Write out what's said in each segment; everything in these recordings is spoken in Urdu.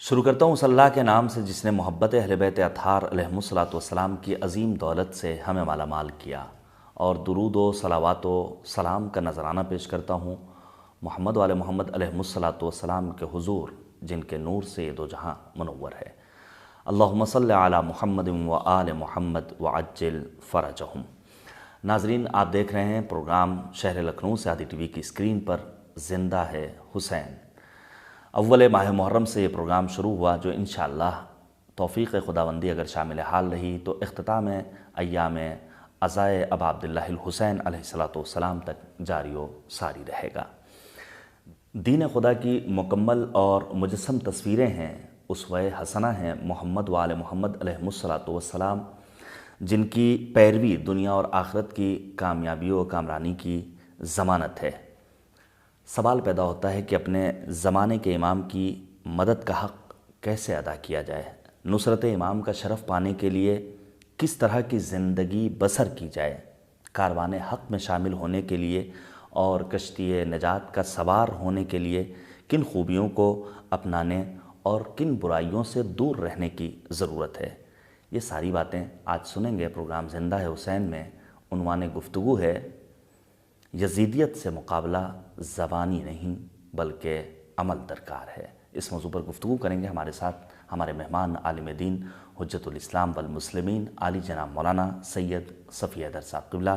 شروع کرتا ہوں اس اللہ کے نام سے جس نے محبت اہل بیت اطہار علیہم الصلاۃ والسلام کی عظیم دولت سے ہمیں مالا مال کیا، اور درود و صلوات و سلام کا نذرانہ پیش کرتا ہوں محمد وآل محمد علیہم الصلاۃ والسلام کے حضور، جن کے نور سے یہ دو جہاں منور ہے۔ اللہم صلی علی محمد و آل محمد وعجل فرجہم۔ ناظرین، آپ دیکھ رہے ہیں پروگرام شہر لکھنؤ سے عادی ٹی وی کی اسکرین پر زندہ ہے حسین۔ اول ماہ محرم سے یہ پروگرام شروع ہوا، جو انشاءاللہ توفیق خداوندی اگر شامل حال رہی تو اختتام ایام عزائے ابا عبداللہ الحسین علیہ الصلاۃ والسلام تک جاری و ساری رہے گا۔ دین خدا کی مکمل اور مجسم تصویریں ہیں، اسوہ حسنہ ہیں محمد وآل محمد علیہم الصلاۃ والسلام، جن کی پیروی دنیا اور آخرت کی کامیابی و کامرانی کی ضمانت ہے۔ سوال پیدا ہوتا ہے کہ اپنے زمانے کے امام کی مدد کا حق کیسے ادا کیا جائے، نصرت امام کا شرف پانے کے لیے کس طرح کی زندگی بسر کی جائے، کاروان حق میں شامل ہونے کے لیے اور کشتی نجات کا سوار ہونے کے لیے کن خوبیوں کو اپنانے اور کن برائیوں سے دور رہنے کی ضرورت ہے۔ یہ ساری باتیں آج سنیں گے پروگرام زندہ ہے حسین میں۔ عنوان گفتگو ہے یزیدیت سے مقابلہ زبانی نہیں بلکہ عمل درکار ہے۔ اس موضوع پر گفتگو کریں گے ہمارے ساتھ ہمارے مہمان عالم دین حجت الاسلام والمسلمین عالی جناب مولانا سید صفی حیدر صاحب قبلہ،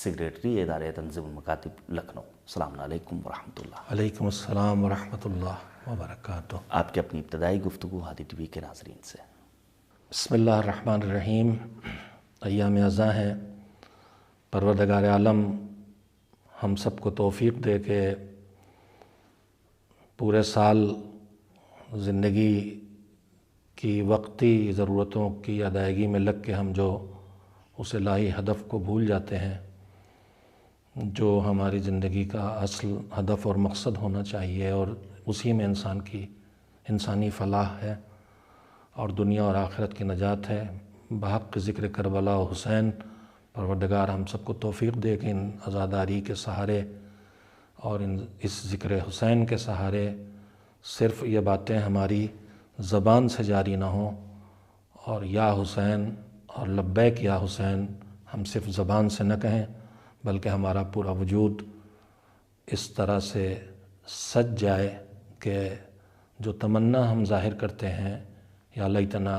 سیکریٹری ادارہ تنظیم المکاتب لکھنؤ۔ السلام علیکم ورحمۃ اللہ۔ علیکم السلام ورحمۃ اللہ وبرکاتہ۔ آپ کی اپنی ابتدائی گفتگو ہادی ٹی وی کے ناظرین سے۔ بسم اللہ الرحمن الرحیم۔ ایام ازاں ہیں، پروردگار عالم ہم سب کو توفیق دے کہ پورے سال زندگی کی وقتی ضرورتوں کی ادائیگی میں لگ کے ہم جو اس الہی ہدف کو بھول جاتے ہیں، جو ہماری زندگی کا اصل ہدف اور مقصد ہونا چاہیے، اور اسی میں انسان کی انسانی فلاح ہے اور دنیا اور آخرت کی نجات ہے۔ بحق ذکر کربلا و حسین پروردگار ہم سب کو توفیق دے کہ ان عزاداری کے سہارے اور اس ذکر حسین کے سہارے صرف یہ باتیں ہماری زبان سے جاری نہ ہوں، اور یا حسین اور لبیک یا حسین ہم صرف زبان سے نہ کہیں، بلکہ ہمارا پورا وجود اس طرح سے سج جائے کہ جو تمنا ہم ظاہر کرتے ہیں یا لیتنا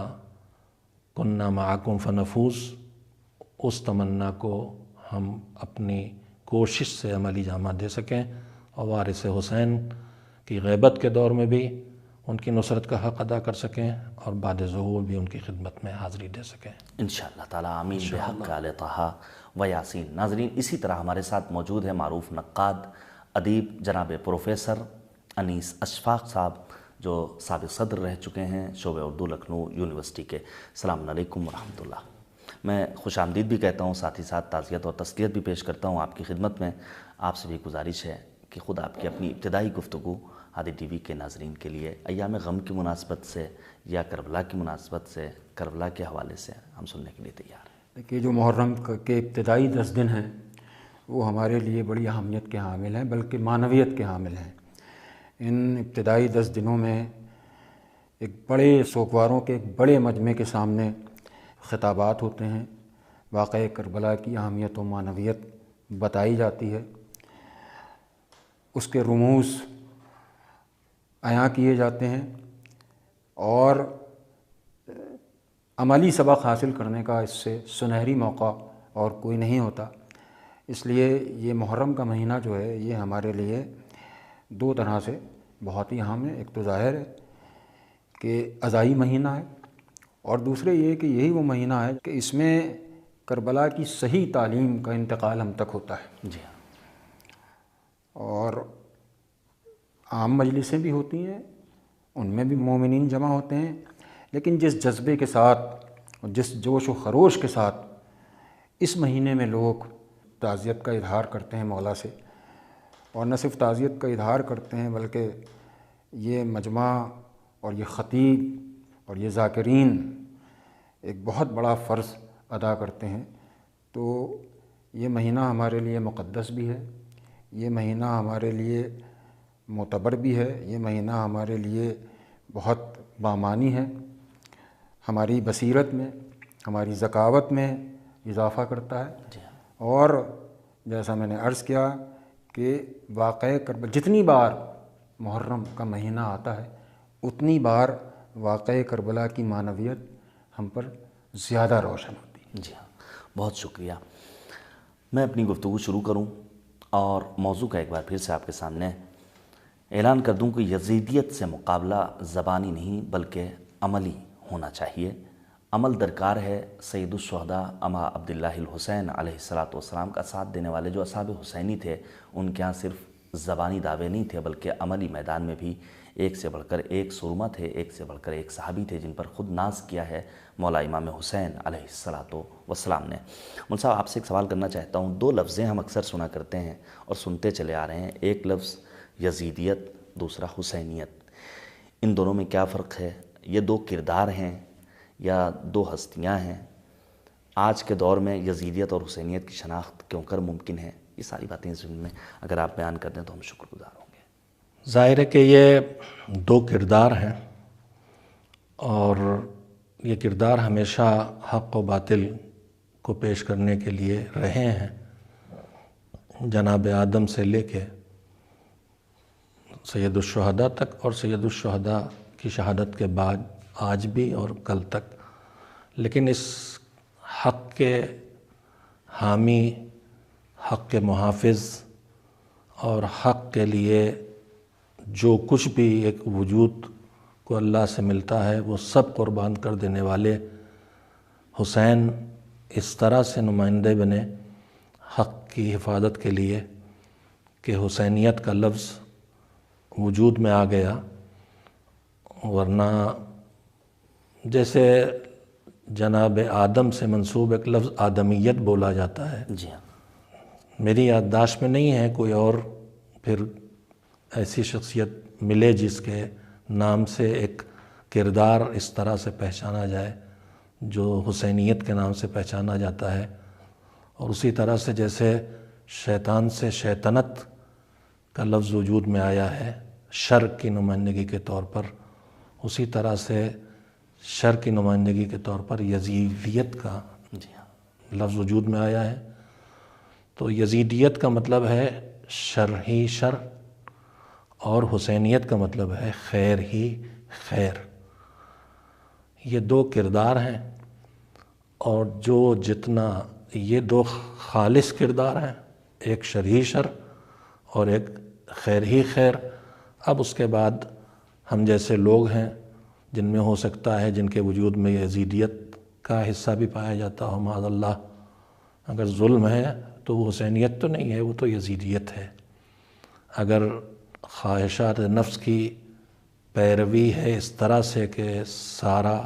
کننا معکم فنفوز، اس تمنا کو ہم اپنی کوشش سے عملی جامہ دے سکیں اور وارث حسین کی غیبت کے دور میں بھی ان کی نصرت کا حق ادا کر سکیں اور بعد ظہور بھی ان کی خدمت میں حاضری دے سکیں انشاءاللہ تعالی آمین بحق آل طٰہٰ و یاسین۔ ناظرین، اسی طرح ہمارے ساتھ موجود ہے معروف نقاد ادیب جناب پروفیسر انیس اشفاق صاحب، جو سابق صدر رہ چکے ہیں شعبہ اردو لکھنؤ یونیورسٹی کے۔ السلام علیکم ورحمۃ اللہ۔ میں خوش آمدید بھی کہتا ہوں، ساتھ ہی ساتھ تعزیت اور تسلیت بھی پیش کرتا ہوں آپ کی خدمت میں۔ آپ سے بھی گزارش ہے کہ خود آپ کی اپنی ابتدائی گفتگو عادی ٹی وی کے ناظرین کے لیے ایام غم کی مناسبت سے یا کربلا کی مناسبت سے، کربلا کے حوالے سے ہم سننے کے لیے تیار ہیں۔ دیکھیے، جو محرم کے ابتدائی 10 دن ہیں وہ ہمارے لیے بڑی اہمیت کے حامل ہیں، بلکہ معنویت کے حامل ہیں۔ ان ابتدائی 10 دنوں میں ایک بڑے سوگواروں کے ایک بڑے مجمع کے سامنے خطابات ہوتے ہیں، واقعہ کربلا کی اہمیت و معنویت بتائی جاتی ہے، اس کے رموز عیاں کیے جاتے ہیں، اور عملی سبق حاصل کرنے کا اس سے سنہری موقع اور کوئی نہیں ہوتا۔ اس لیے یہ محرم کا مہینہ جو ہے یہ ہمارے لیے 2 طرح سے بہت ہی اہم ہے۔ ایک تو ظاہر ہے کہ عزائی مہینہ ہے، اور دوسرے یہ کہ یہی وہ مہینہ ہے کہ اس میں کربلا کی صحیح تعلیم کا انتقال ہم تک ہوتا ہے۔ جی ہاں۔ اور عام مجلسیں بھی ہوتی ہیں، ان میں بھی مومنین جمع ہوتے ہیں، لیکن جس جذبے کے ساتھ اور جس جوش و خروش کے ساتھ اس مہینے میں لوگ تعزیت کا اظہار کرتے ہیں مولا سے، اور نہ صرف تعزیت کا اظہار کرتے ہیں بلکہ یہ مجمع اور یہ خطیب اور یہ ذاکرین ایک بہت بڑا فرض ادا کرتے ہیں، تو یہ مہینہ ہمارے لیے مقدس بھی ہے، یہ مہینہ ہمارے لیے معتبر بھی ہے، یہ مہینہ ہمارے لیے بہت بامانی ہے، ہماری بصیرت میں، ہماری ذکاوت میں اضافہ کرتا ہے۔ اور جیسا میں نے عرض کیا کہ واقعہ کربلا جتنی بار محرم کا مہینہ آتا ہے اتنی بار واقعہ کربلا کی معنویت ہم پر زیادہ روشن ہوتی ہے۔ جی ہاں، بہت شکریہ۔ میں اپنی گفتگو شروع کروں اور موضوع کا ایک بار پھر سے آپ کے سامنے اعلان کر دوں کہ یزیدیت سے مقابلہ زبانی نہیں بلکہ عملی ہونا چاہیے۔ عمل درکار ہے۔ سید الشہداء اما عبداللہ الحسین علیہ السلام کا ساتھ دینے والے جو اصحاب حسینی تھے، ان کے ہاں صرف زبانی دعوے نہیں تھے بلکہ عملی میدان میں بھی ایک سے بڑھ کر ایک سرما تھے، ایک سے بڑھ کر ایک صحابی تھے جن پر خود ناز کیا ہے مولا امام حسین علیہ السلام نے۔ مول صاحب، آپ سے ایک سوال کرنا چاہتا ہوں۔ دو لفظیں ہم اکثر سنا کرتے ہیں اور سنتے چلے آ رہے ہیں، ایک لفظ یزیدیت، دوسرا حسینیت۔ ان دونوں میں کیا فرق ہے؟ یہ دو کردار ہیں یا دو ہستیاں ہیں؟ آج کے دور میں یزیدیت اور حسینیت کی شناخت کیوں کر ممکن ہے؟ یہ ساری باتیں اس ضمن میں اگر آپ بیان کر دیں تو ہم شکر گزار ہوں گے۔ ظاہر ہے کہ یہ دو کردار ہیں اور یہ کردار ہمیشہ حق و باطل کو پیش کرنے کے لیے رہے ہیں، جناب آدم سے لے کے سید الشہداء تک اور سید الشہداء کی شہادت کے بعد آج بھی اور کل تک۔ لیکن اس حق کے حامی، حق کے محافظ اور حق کے لیے جو کچھ بھی ایک وجود کو اللہ سے ملتا ہے وہ سب قربان کر دینے والے حسین اس طرح سے نمائندے بنے حق کی حفاظت کے لیے کہ حسینیت کا لفظ وجود میں آ گیا، ورنہ جیسے جناب آدم سے منسوب ایک لفظ آدمیت بولا جاتا ہے، جی ہاں، میری یادداشت میں نہیں ہے کوئی اور پھر ایسی شخصیت ملے جس کے نام سے ایک کردار اس طرح سے پہچانا جائے جو حسینیت کے نام سے پہچانا جاتا ہے۔ اور اسی طرح سے جیسے شیطان سے شیطنت کا لفظ وجود میں آیا ہے شر کی نمائندگی کے طور پر، اسی طرح سے شر کی نمائندگی کے طور پر یزیدیت کا جی ہاں، لفظ وجود میں آیا ہے۔ تو یزیدیت کا مطلب ہے شر ہی شر اور حسینیت کا مطلب ہے خیر ہی خیر۔ یہ دو کردار ہیں اور جو جتنا یہ دو خالص کردار ہیں، ایک شر ہی شر اور ایک خیر ہی خیر۔ اب اس کے بعد ہم جیسے لوگ ہیں جن میں ہو سکتا ہے جن کے وجود میں یزیدیت کا حصہ بھی پایا جاتا ہو، معاذ اللہ، اگر ظلم ہے تو وہ حسینیت تو نہیں ہے، وہ تو یزیدیت ہے۔ اگر خواہشات نفس کی پیروی ہے اس طرح سے کہ سارا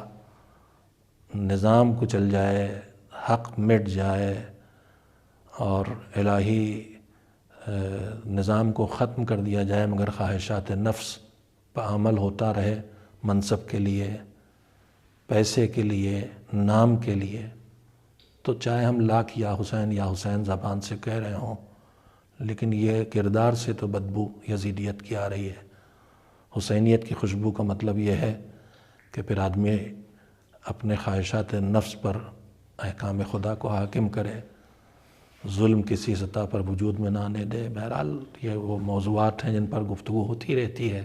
نظام کچل جائے، حق مٹ جائے اور الہی نظام کو ختم کر دیا جائے مگر خواہشات نفس پہ عمل ہوتا رہے، منصب کے لیے، پیسے کے لیے، نام کے لیے، تو چاہے ہم لاکھ یا حسین زبان سے کہہ رہے ہوں لیکن یہ کردار سے تو بدبو یزیدیت کی آ رہی ہے۔ حسینیت کی خوشبو کا مطلب یہ ہے کہ پھر آدمی اپنے خواہشات نفس پر احکام خدا کو حاکم کرے، ظلم کسی سطح پر وجود میں نہ آنے دے۔ بہرحال یہ وہ موضوعات ہیں جن پر گفتگو ہوتی رہتی ہے۔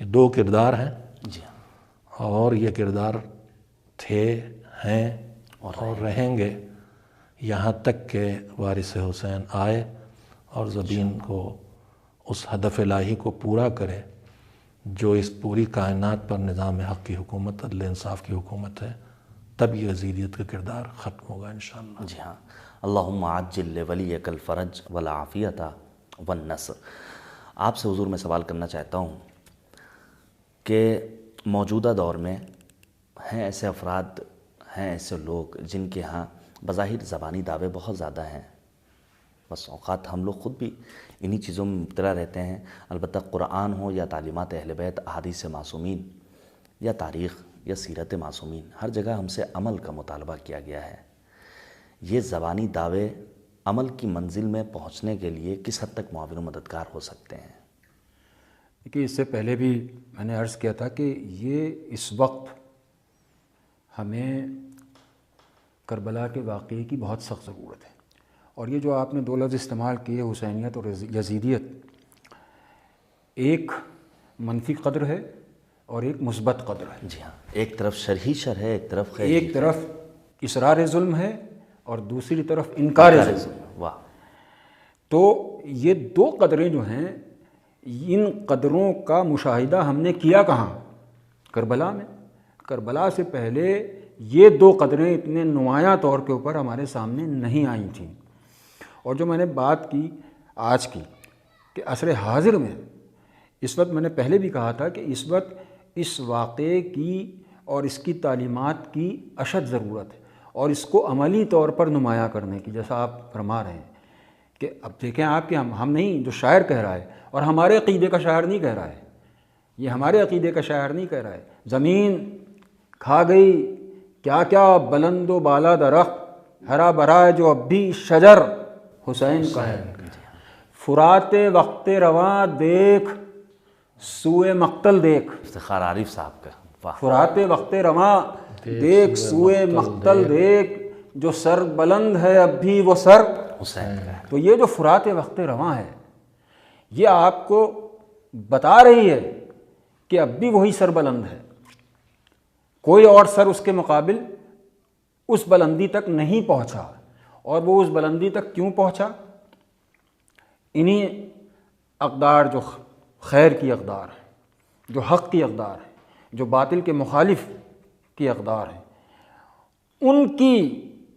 یہ دو کردار ہیں جی ہاں، اور یہ کردار تھے، ہیں اور رہیں گے یہاں تک کہ وارث حسین آئے اور زمین کو اس ہدف الہی کو پورا کرے جو اس پوری کائنات پر نظام حق کی حکومت، عدل انصاف کی حکومت ہے، تب یہ یزیدیت کا کردار ختم ہوگا انشاءاللہ۔ جی ہاں، اللہم عجل لولیک الفرج والعافیت والنصر۔ آپ سے حضور میں سوال کرنا چاہتا ہوں کہ موجودہ دور میں ہیں ایسے افراد، ہیں ایسے لوگ جن کے ہاں بظاہر زبانی دعوے بہت زیادہ ہیں، بس اوقات ہم لوگ خود بھی انہی چیزوں میں مبتلا رہتے ہیں، البتہ قرآن ہو یا تعلیمات اہل بیت، احادیث معصومین یا تاریخ یا سیرت معصومین، ہر جگہ ہم سے عمل کا مطالبہ کیا گیا ہے۔ یہ زبانی دعوے عمل کی منزل میں پہنچنے کے لیے کس حد تک معاون و مددگار ہو سکتے ہیں؟ کہ اس سے پہلے بھی میں نے عرض کیا تھا کہ یہ اس وقت ہمیں کربلا کے واقعے کی بہت سخت ضرورت ہے، اور یہ جو آپ نے دو لفظ استعمال کیے حسینیت اور یزیدیت، ایک منفی قدر ہے اور ایک مثبت قدر ہے۔ جی ہاں، ایک طرف شرحی شر ہے، ایک طرف خیر، ایک طرف اصرار ظلم ہے اور دوسری طرف انکار ظلم۔ واہ! تو یہ دو قدریں جو ہیں، ان قدروں کا مشاہدہ ہم نے کیا کہاں؟ کربلا میں۔ کربلا سے پہلے یہ دو قدریں اتنے نمایاں طور کے اوپر ہمارے سامنے نہیں آئی تھیں۔ اور جو میں نے بات کی آج کی کہ عصر حاضر میں اس وقت، میں نے پہلے بھی کہا تھا کہ اس وقت اس واقعے کی اور اس کی تعلیمات کی اشد ضرورت ہے، اور اس کو عملی طور پر نمایاں کرنے کی، جیسا آپ فرما رہے ہیں کہ اب دیکھیں آپ کہ ہم نہیں، جو شاعر کہہ رہا ہے اور ہمارے عقیدے کا شاعر نہیں کہہ رہا ہے، یہ ہمارے عقیدے کا شاعر نہیں کہہ رہا ہے۔ زمین کھا گئی کیا کیا بلند و بالا درخت، ہرا بھرا ہے جو اب بھی شجر حسین کا ہے۔ فرات وقت رواں دیکھ سوئے مقتل دیکھ، افتخار عارف صاحب کا، واہ! فرات وقت رواں دیکھ سوئے مقتل دیکھ، جو سر بلند ہے اب بھی وہ سر حسین کا ہے۔ تو یہ جو فرات وقت رواں ہے، یہ آپ کو بتا رہی ہے کہ اب بھی وہی سر بلند ہے، کوئی اور سر اس کے مقابل اس بلندی تک نہیں پہنچا۔ اور وہ اس بلندی تک کیوں پہنچا؟ انہی اقدار جو خیر کی اقدار ہیں، جو حق کی اقدار ہیں، جو باطل کے مخالف کی اقدار ہیں، ان کی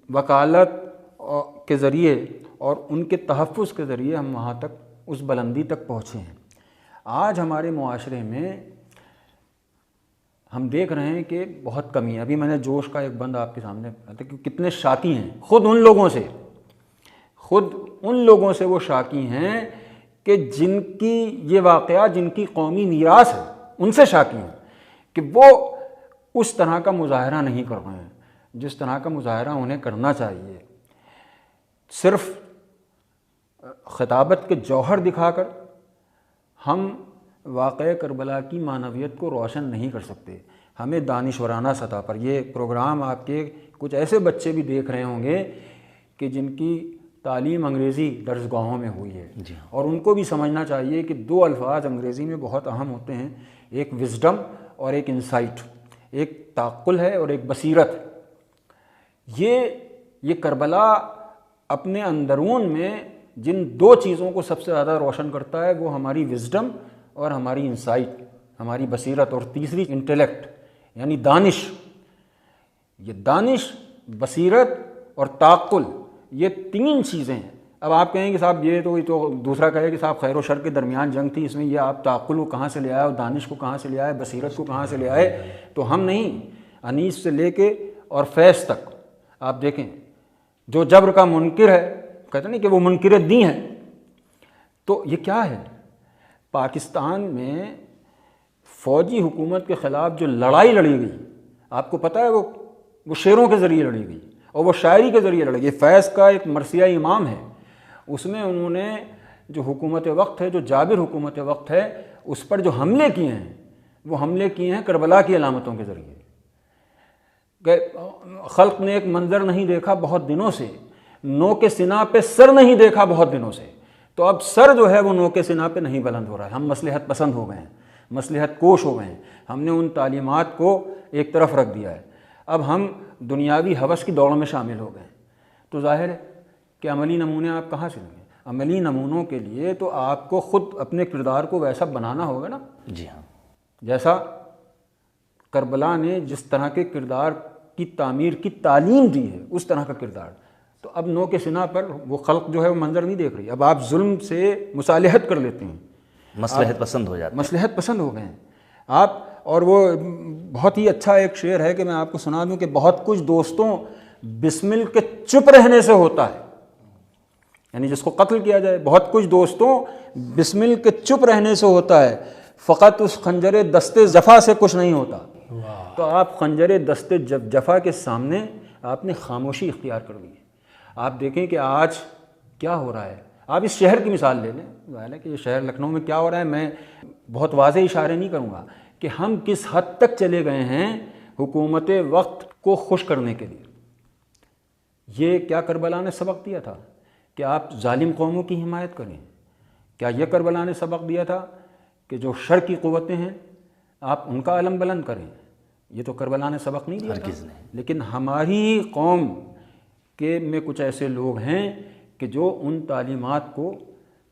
وکالت کے ذریعے اور ان کے تحفظ کے ذریعے ہم وہاں تک، اس بلندی تک پہنچے ہیں۔ آج ہمارے معاشرے میں ہم دیکھ رہے ہیں کہ بہت کمی ہے۔ ابھی میں نے جوش کا ایک بند آپ کے سامنے بتایا تھا کہ کتنے شاکی ہیں، خود ان لوگوں سے وہ شاکی ہیں کہ جن کی یہ واقعہ، جن کی قومی میراث ہے، ان سے شاکی ہیں کہ وہ اس طرح کا مظاہرہ نہیں کر رہے ہیں جس طرح کا مظاہرہ انہیں کرنا چاہیے۔ صرف خطابت کے جوہر دکھا کر ہم واقعہ کربلا کی معنویت کو روشن نہیں کر سکتے۔ ہمیں دانشورانہ سطح پر، یہ پروگرام آپ کے کچھ ایسے بچے بھی دیکھ رہے ہوں گے کہ جن کی تعلیم انگریزی درسگاہوں میں ہوئی ہے، اور ان کو بھی سمجھنا چاہیے کہ دو الفاظ انگریزی میں بہت اہم ہوتے ہیں، ایک وزڈم اور ایک انسائٹ، ایک تعقل ہے اور ایک بصیرت۔ یہ کربلا اپنے اندرون میں جن دو چیزوں کو سب سے زیادہ روشن کرتا ہے، وہ ہماری وزڈم اور ہماری انسائٹ، ہماری بصیرت، اور تیسری انٹیلیکٹ یعنی دانش۔ یہ دانش، بصیرت اور تعقل، یہ تین چیزیں ہیں۔ اب آپ کہیں کہ صاحب یہ تو دوسرا کہے کہ صاحب خیر و شر کے درمیان جنگ تھی، اس میں یہ آپ تعقل کو کہاں سے لے آئے اور دانش کو کہاں سے لے آئے، بصیرت کو کہاں سے لے آئے؟ تو ہم نہیں، انیس سے لے کے اور فیض تک آپ دیکھیں، جو جبر کا منکر ہے، کہتے نہیں کہ وہ منکر دین ہے۔ تو یہ کیا ہے؟ پاکستان میں فوجی حکومت کے خلاف جو لڑائی لڑی گئی، آپ کو پتہ ہے وہ شعروں کے ذریعے لڑی گئی اور وہ شاعری کے ذریعے لڑی گئی۔ فیض کا ایک مرثیہ امام ہے، اس میں انہوں نے جو حکومت وقت ہے، جو جابر حکومت وقت ہے، اس پر جو حملے کیے ہیں، وہ حملے کیے ہیں کربلا کی علامتوں کے ذریعے۔ کہ خلق نے ایک منظر نہیں دیکھا بہت دنوں سے، نو کے سنا پہ سر نہیں دیکھا بہت دنوں سے۔ تو اب سر جو ہے وہ نو کے سنا پہ نہیں بلند ہو رہا ہے، ہم مصلحت پسند ہو گئے ہیں، مصلحت کوش ہو گئے ہیں، ہم نے ان تعلیمات کو ایک طرف رکھ دیا ہے، اب ہم دنیاوی ہوس کی دوڑ میں شامل ہو گئے ہیں۔ تو ظاہر ہے کہ عملی نمونے آپ کہاں سے لیں گے؟ عملی نمونوں کے لیے تو آپ کو خود اپنے کردار کو ویسا بنانا ہوگا نا، جی ہاں، جیسا کربلا نے جس طرح کے کردار کی تعمیر کی تعلیم دی ہے، اس طرح کا کردار۔ تو اب نو کے سنا پر وہ خلق جو ہے وہ منظر نہیں دیکھ رہی، اب آپ ظلم سے مصالحت کر لیتے ہیں، مصلحت پسند ہو جاتا ہے، مصلحت پسند ہو گئے ہیں آپ۔ اور وہ بہت ہی اچھا ایک شعر ہے کہ میں آپ کو سنا دوں کہ بہت کچھ دوستوں بسمل کے چپ رہنے سے ہوتا ہے، یعنی جس کو قتل کیا جائے، بہت کچھ دوستوں بسمل کے چپ رہنے سے ہوتا ہے، فقط اس خنجر دست جفا سے کچھ نہیں ہوتا۔ تو آپ خنجر دست جفا کے سامنے آپ نے خاموشی اختیار کر لی ہے۔ آپ دیکھیں کہ آج کیا ہو رہا ہے، آپ اس شہر کی مثال لے لیں، ظاہر ہے کہ یہ شہر لکھنؤ میں کیا ہو رہا ہے، میں بہت واضح اشارے نہیں کروں گا کہ ہم کس حد تک چلے گئے ہیں حکومت وقت کو خوش کرنے کے لیے۔ یہ کیا کربلا نے سبق دیا تھا کہ آپ ظالم قوموں کی حمایت کریں؟ کیا یہ کربلا نے سبق دیا تھا کہ جو شر کی قوتیں ہیں آپ ان کا علم بلند کریں؟ یہ تو کربلا نے سبق نہیں دیا تھا۔ لیکن ہماری قوم کے میں کچھ ایسے لوگ ہیں کہ جو ان تعلیمات کو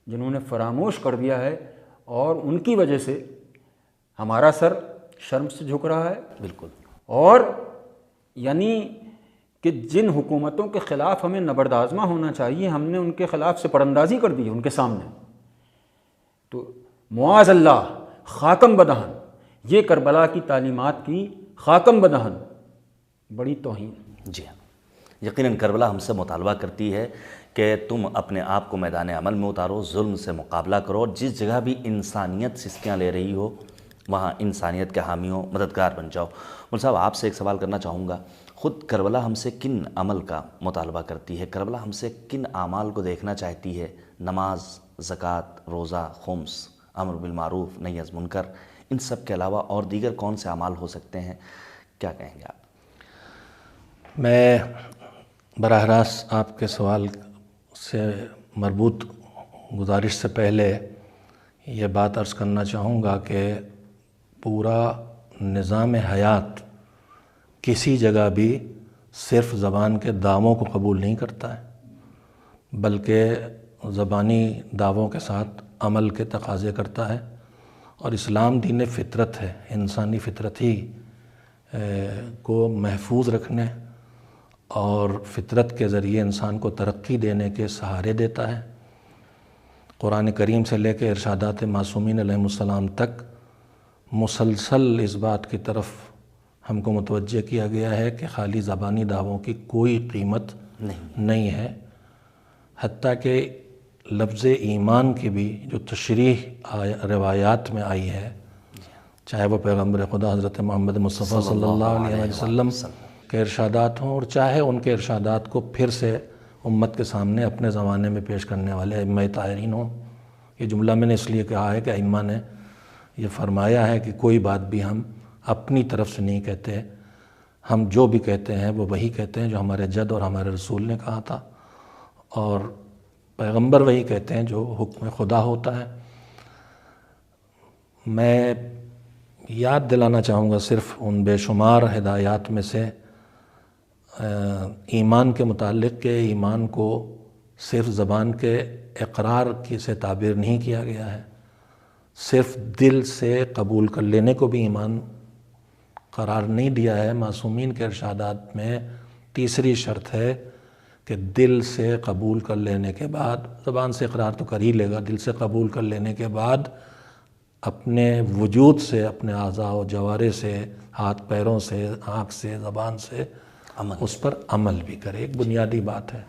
جنہوں نے فراموش کر دیا ہے، اور ان کی وجہ سے ہمارا سر شرم سے جھک رہا ہے۔ بالکل۔ اور یعنی کہ جن حکومتوں کے خلاف ہمیں نبردآزمہ ہونا چاہیے، ہم نے ان کے خلاف سے پراندازی کر دی ان کے سامنے۔ تو معاذ اللہ، خاکم بدہن، یہ کربلا کی تعلیمات کی خاکم بدہن بڑی توہین۔ جی ہاں، یقیناً کربلا ہم سے مطالبہ کرتی ہے کہ تم اپنے آپ کو میدان عمل میں اتارو، ظلم سے مقابلہ کرو، اور جس جگہ بھی انسانیت سسکیاں لے رہی ہو وہاں انسانیت کے حامیوں مددگار بن جاؤ۔ مول صاحب، آپ سے ایک سوال کرنا چاہوں گا، خود کربلا ہم سے کن عمل کا مطالبہ کرتی ہے؟ کربلا ہم سے کن اعمال کو دیکھنا چاہتی ہے؟ نماز، زکوٰۃ، روزہ، خمس، امر بالمعروف، نہی از منکر، ان سب کے علاوہ اور دیگر کون سے اعمال ہو سکتے ہیں؟ کیا کہیں گے آپ؟ میں براہ راست آپ کے سوال سے مربوط گزارش سے پہلے یہ بات عرض کرنا چاہوں گا کہ پورا نظام حیات کسی جگہ بھی صرف زبان کے دعووں کو قبول نہیں کرتا ہے، بلکہ زبانی دعووں کے ساتھ عمل کے تقاضے کرتا ہے۔ اور اسلام دین فطرت ہے، انسانی فطرت ہی کو محفوظ رکھنے اور فطرت کے ذریعے انسان کو ترقی دینے کے سہارے دیتا ہے۔ قرآن کریم سے لے کے ارشادات معصومین علیہ السلام تک مسلسل اس بات کی طرف ہم کو متوجہ کیا گیا ہے کہ خالی زبانی دعووں کی کوئی قیمت نہیں ہے، حتیٰ کہ لفظ ایمان کی بھی جو تشریح روایات میں آئی ہے، چاہے وہ پیغمبر خدا حضرت محمد مصطفیٰ صلی اللہ علیہ وسلم کے ارشادات ہوں، اور چاہے ان کے ارشادات کو پھر سے امت کے سامنے اپنے زمانے میں پیش کرنے والے ائمہ طاہرین ہوں۔ یہ جملہ میں نے اس لیے کہا ہے کہ ائمہ نے یہ فرمایا ہے کہ کوئی بات بھی ہم اپنی طرف سے نہیں کہتے، ہم جو بھی کہتے ہیں وہ وہی کہتے ہیں جو ہمارے جد اور ہمارے رسول نے کہا تھا، اور پیغمبر وہی کہتے ہیں جو حکم خدا ہوتا ہے۔ میں یاد دلانا چاہوں گا صرف ان بے شمار ہدایات میں سے ایمان کے متعلق کہ ایمان کو صرف زبان کے اقرار کی سے تعبیر نہیں کیا گیا ہے، صرف دل سے قبول کر لینے کو بھی ایمان قرار نہیں دیا ہے۔ معصومین کے ارشادات میں تیسری شرط ہے کہ دل سے قبول کر لینے کے بعد، زبان سے اقرار تو کر ہی لے گا، دل سے قبول کر لینے کے بعد اپنے وجود سے، اپنے اعضاء و جوارح سے، ہاتھ پیروں سے، آنکھ سے، زبان سے اس پر عمل بھی کرے۔ ایک بنیادی بات ہے۔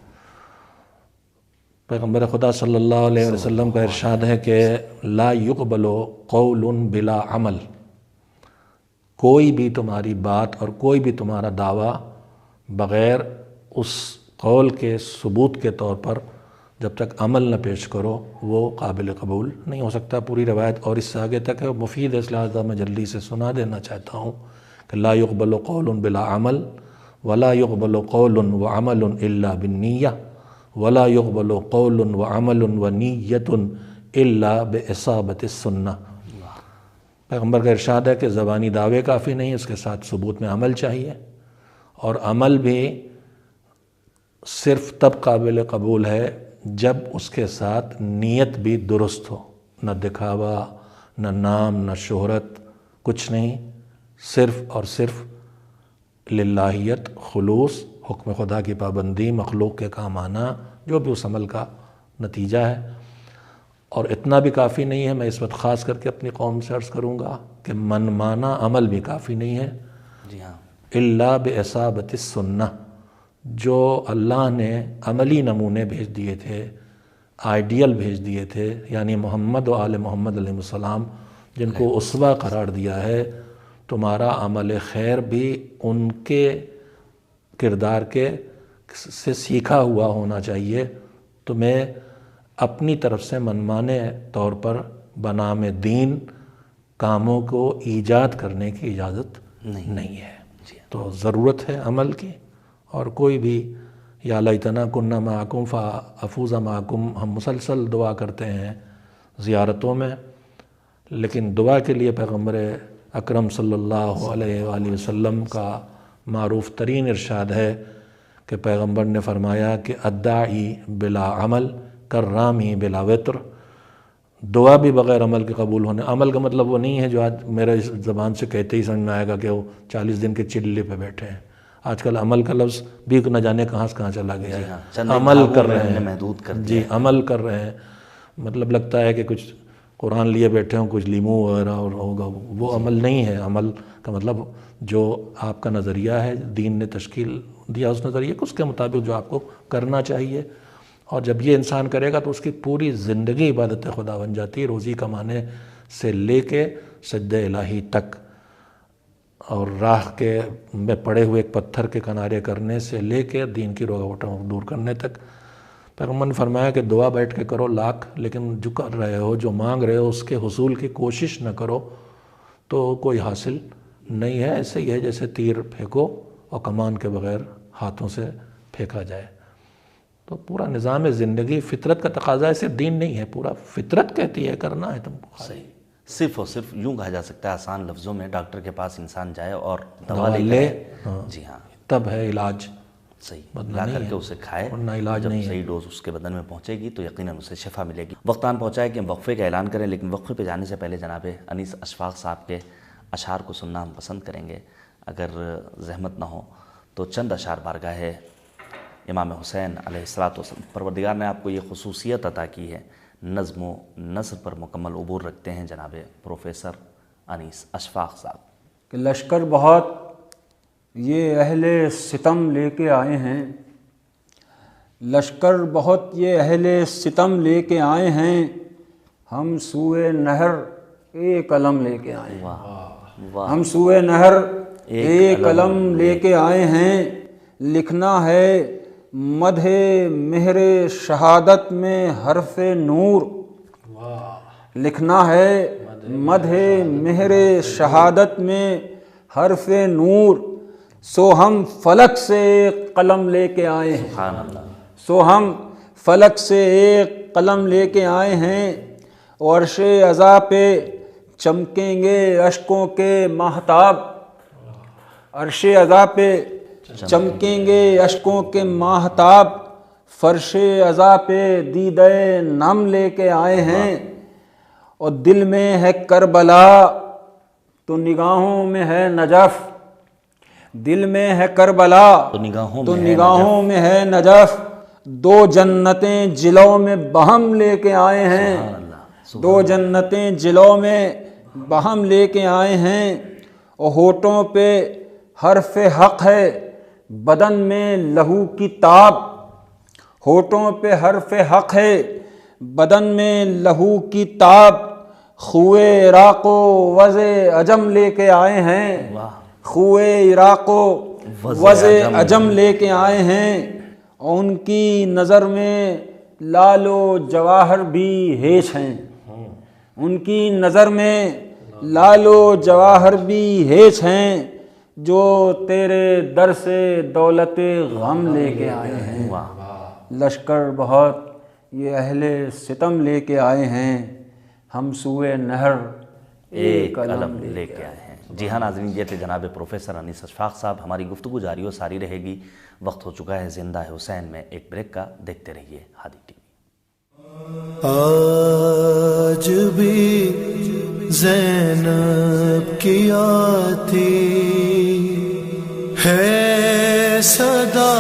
پیغمبر خدا صلی اللہ علیہ وسلم کا ارشاد ہے کہ لا یقبل قول بلا عمل، کوئی بھی تمہاری بات اور کوئی بھی تمہارا دعویٰ بغیر اس قول کے ثبوت کے طور پر جب تک عمل نہ پیش کرو وہ قابل قبول نہیں ہو سکتا۔ پوری روایت اور اس سے آگے تک ہے، مفید ہے، اس لحاظ میں جلدی سے سنا دینا چاہتا ہوں کہ لا یقبل قول بلا عمل ولا یقبل قول وعمل الا بالنیہ ولا یقبل قول وعمل ونیۃ الا باصابۃ السنہ۔ پیغمبر کا ارشاد ہے کہ زبانی دعوے کافی نہیں، اس کے ساتھ ثبوت میں عمل چاہیے، اور عمل بھی صرف تب قابل قبول ہے جب اس کے ساتھ نیت بھی درست ہو، نہ دکھاوا، نہ نام، نہ شہرت، کچھ نہیں، صرف اور صرف للہیت، خلوص، حکم خدا کی پابندی، مخلوق کے کام آنا، جو بھی اس عمل کا نتیجہ ہے۔ اور اتنا بھی کافی نہیں ہے، میں اس وقت خاص کر کے اپنی قوم سے عرض کروں گا کہ منمانا عمل بھی کافی نہیں ہے، جی ہاں، الا باصابۃ السنہ۔ جو اللہ نے عملی نمونے بھیج دیے تھے، آئیڈیل بھیج دیے تھے، یعنی محمد و آل محمد علیہ السلام، جن کو اسوہ قرار دیا ہے، تمہارا عمل خیر بھی ان کے کردار کے سے سیکھا ہوا ہونا چاہیے۔ تمہیں اپنی طرف سے منمانے طور پر بنام دین کاموں کو ایجاد کرنے کی اجازت نہیں ہے. تو ضرورت ہے عمل کی. اور کوئی بھی یا لیتنا کنا معکم فافوز معکم ہم مسلسل دعا کرتے ہیں زیارتوں میں، لیکن دعا کے لیے پیغمبر اکرم صلی اللہ علیہ وآلہ وسلم کا معروف ترین ارشاد ہے کہ پیغمبر نے فرمایا کہ الداعی بلا عمل کالرامی بلا وطر. دعا بھی بغیر عمل کے قبول ہونے. عمل کا مطلب وہ نہیں ہے جو آج میرے زبان سے کہتے ہی سمجھ میں آئے گا کہ وہ 40 دن کے چلے پہ بیٹھے ہیں. آج کل عمل کا لفظ بھی نہ جانے کہاں سے کہاں چلا گیا ہے. عمل کر رہے ہیں، محدود کر جی عمل کر رہے ہیں. مطلب لگتا ہے کہ کچھ قرآن لیے بیٹھے ہوں، کچھ لیمو وغیرہ اور ہوگا، وہ عمل نہیں ہے. عمل کا مطلب جو آپ کا نظریہ ہے، دین نے تشکیل دیا اس نظریے کو، اس کے مطابق جو آپ کو کرنا چاہیے. اور جب یہ انسان کرے گا تو اس کی پوری زندگی عبادت خدا بن جاتی ہے، روزی کمانے سے لے کے سجدہ الہی تک، اور راہ کے میں پڑے ہوئے ایک پتھر کے کنارے کرنے سے لے کے دین کی رکاوٹوں دور کرنے تک. پیغمبر نے فرمایا کہ دعا بیٹھ کے کرو لاکھ، لیکن جو کر رہے ہو، جو مانگ رہے ہو، اس کے حصول کی کوشش نہ کرو تو کوئی حاصل نہیں ہے. ایسے ہی ہے جیسے تیر پھینکو اور کمان کے بغیر ہاتھوں سے پھینکا جائے. تو پورا نظام زندگی فطرت کا تقاضا ہے، صرف دین نہیں ہے، پورا فطرت کہتی ہے کرنا ہے تم کو. صحیح. صرف اور صرف یوں کہا جا سکتا ہے آسان لفظوں میں، ڈاکٹر کے پاس انسان جائے اور دوا لے. جی ہاں، تب ہے علاج. صحیح لا کر کے اسے کھائے، ورنہ علاج جب نہیں ہے. صحیح ڈوز اس کے بدن میں پہنچے گی تو یقیناً اسے شفا ملے گی. وقت آن پہنچا ہے کہ ہم وقفے کا اعلان کریں، لیکن وقفے پہ جانے سے پہلے جناب انیس اشفاق صاحب کے اشعار کو سننا ہم پسند کریں گے. اگر زحمت نہ ہو تو چند اشعار بارگاہ امام حسین علیہ الصلوۃ والسلام. پروردگار نے آپ کو یہ خصوصیت عطا کی ہے، نظم و نثر پر مکمل عبور رکھتے ہیں جناب پروفیسر انیس اشفاق صاحب. کہ لشکر بہت یہ اہل ستم لے کے آئے ہیں، لشکر بہت یہ اہل ستم لے کے آئے ہیں، ہم سوئے نہر ایک علم لے کے آئے ہیں. ہم سوئے نہر ایک علم لے کے آئے ہیں. لکھنا ہے مدح مہر شہادت میں حرف نور. لکھنا ہے مدح مہر شہادت میں حرف نور. سو ہم فلک سے ایک قلم لے کے آئے ہیں. سو ہم فلک سے ایک قلم لے کے آئے ہیں. اور عرش عزا پہ چمکیں گے اشکوں کے ماہتاب. عرش عزا پہ چمکیں گے اشکوں کے ماہتاب. فرش عزا پہ دیدہ نم لے کے آئے ہیں. اور دل میں ہے کربلا تو نگاہوں میں ہے نجف. دل میں ہے کربلا تو نگاہوں میں ہے نجف. دو جنتیں جلوں میں بہم لے کے آئے ہیں. دو جنتیں جلوں میں بہم لے کے آئے ہیں. اور ہونٹوں پہ حرف حق ہے بدن میں لہو کی تاب. ہونٹوں پہ حرف حق ہے بدن میں لہو کی تاب. خوئے عراق و وضع عجم لے کے آئے ہیں. خوئے عراق و وضع عجم لے کے آئے ہیں. اور ان کی نظر میں لال و جواہر بھی ہیچ ہیں. ان کی نظر میں لال و جواہر بھی ہیچ ہیں. جو تیرے در سے دولت غم لے کے آئے ہیں. لشکر بہت یہ اہل ستم لے کے آئے ہیں، ہم سوئے نہر ایک علم لے کے آئے ہیں. جی ہاں ناظرین، یہ تھے جناب پروفیسر انیس اشفاق صاحب. ہماری گفتگو جاری و ساری رہے گی. وقت ہو چکا ہے زندہ حسین میں ایک بریک کا. دیکھتے رہیے ہادی ٹی وی. آج بھی زینب کی آتی ہے صدا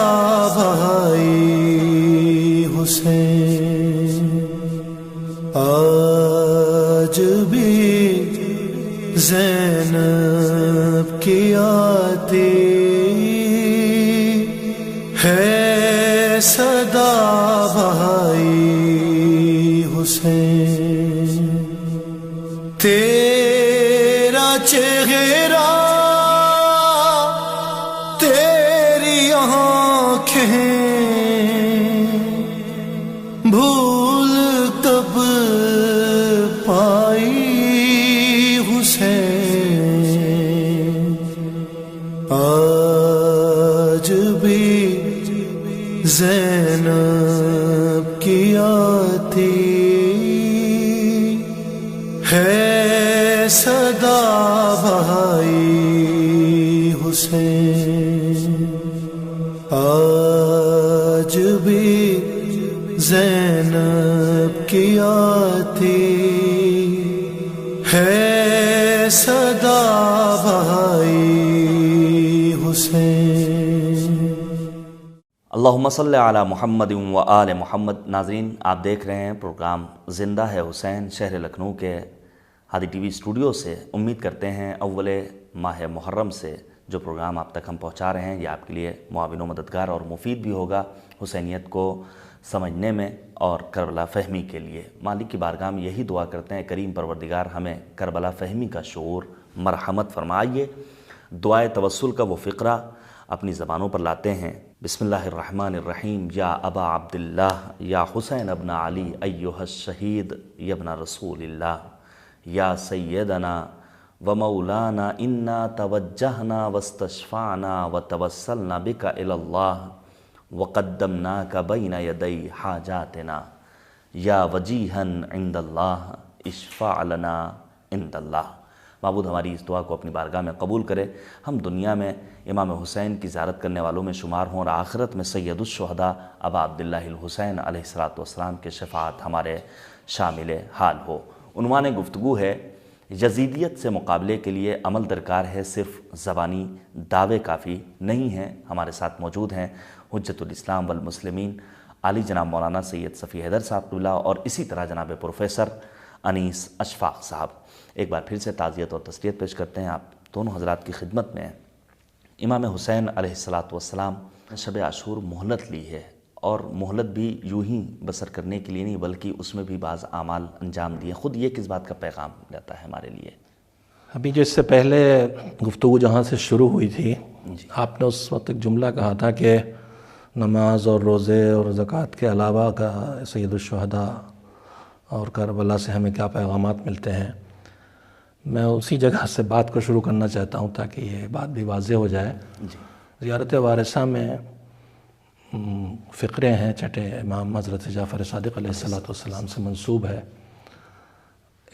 بھائی حسین. آج بھی زینب کی آتی ہے صدا بھائی حسین. تیرا چہرہ تیری آنکھیں بھول زینب کی آتی ہے صدا بھائی حسین، آج بھی زینب کی آتی ہے صدا بھائی حسین۔ اللہم صلی علی محمد و آل محمد۔ ناظرین، آپ دیکھ رہے ہیں پروگرام زندہ ہے حسین، شہر لکھنؤ کے ہادی ٹی وی اسٹوڈیو سے۔ امید کرتے ہیں اول ماہ محرم سے جو پروگرام آپ تک ہم پہنچا رہے ہیں یہ آپ کے لیے معاون و مددگار اور مفید بھی ہوگا حسینیت کو سمجھنے میں اور کربلا فہمی کے لیے۔ مالک کی بارگاہ میں یہی دعا کرتے ہیں کریم پروردگار ہمیں کربلا فہمی کا شعور مرحمت فرمائیے۔ دعائے توسل کا وہ فقرہ اپنی زبانوں پر لاتے ہیں۔ بسم اللہ الرحمن الرحیم۔ یا ابا عبداللہ یا حسین ابن علی ایہا الشہید یبن رسول اللہ، یا سیدنا و مولانا انا توجہنا واستشفعنا وتوسلنا بک الی اللہ وقدمناک بین یدی حاجاتنا، یا وجیہا عند اللہ اشفع لنا عند اللہ۔ معبود ہماری اس دعا کو اپنی بارگاہ میں قبول کرے، ہم دنیا میں امام حسین کی زیارت کرنے والوں میں شمار ہوں اور آخرت میں سید الشہداء ابا عبداللہ الحسین علیہ السلام کے شفاعت ہمارے شامل حال ہو۔ عنوان گفتگو ہے یزیدیت سے مقابلے کے لیے عمل درکار ہے، صرف زبانی دعوے کافی نہیں ہیں۔ ہمارے ساتھ موجود ہیں حجت الاسلام والمسلمین عالی جناب مولانا سید صفی حیدر صاحب قبلہ، اور اسی طرح جناب پروفیسر انیس اشفاق صاحب۔ ایک بار پھر سے تعزیت اور تسلیت پیش کرتے ہیں آپ دونوں حضرات کی خدمت میں۔ امام حسین علیہ السلام شب عاشور مہلت لی ہے، اور مہلت بھی یوں ہی بسر کرنے کے لیے نہیں بلکہ اس میں بھی بعض اعمال انجام دیے۔ خود یہ کس بات کا پیغام لیتا ہے ہمارے لیے؟ ابھی جو اس سے پہلے گفتگو جہاں سے شروع ہوئی تھی آپ نے اس وقت ایک جملہ کہا تھا کہ نماز اور روزے اور زکوٰۃ کے علاوہ کا سید الشہداء اور کربلا سے ہمیں کیا پیغامات ملتے ہیں۔ میں اسی جگہ سے بات کو شروع کرنا چاہتا ہوں تاکہ یہ بات بھی واضح ہو جائے۔ زیارت وارثہ میں فقرے ہیں چھٹے امام حضرت جعفر صادق علیہ السلام سے منسوب ہے۔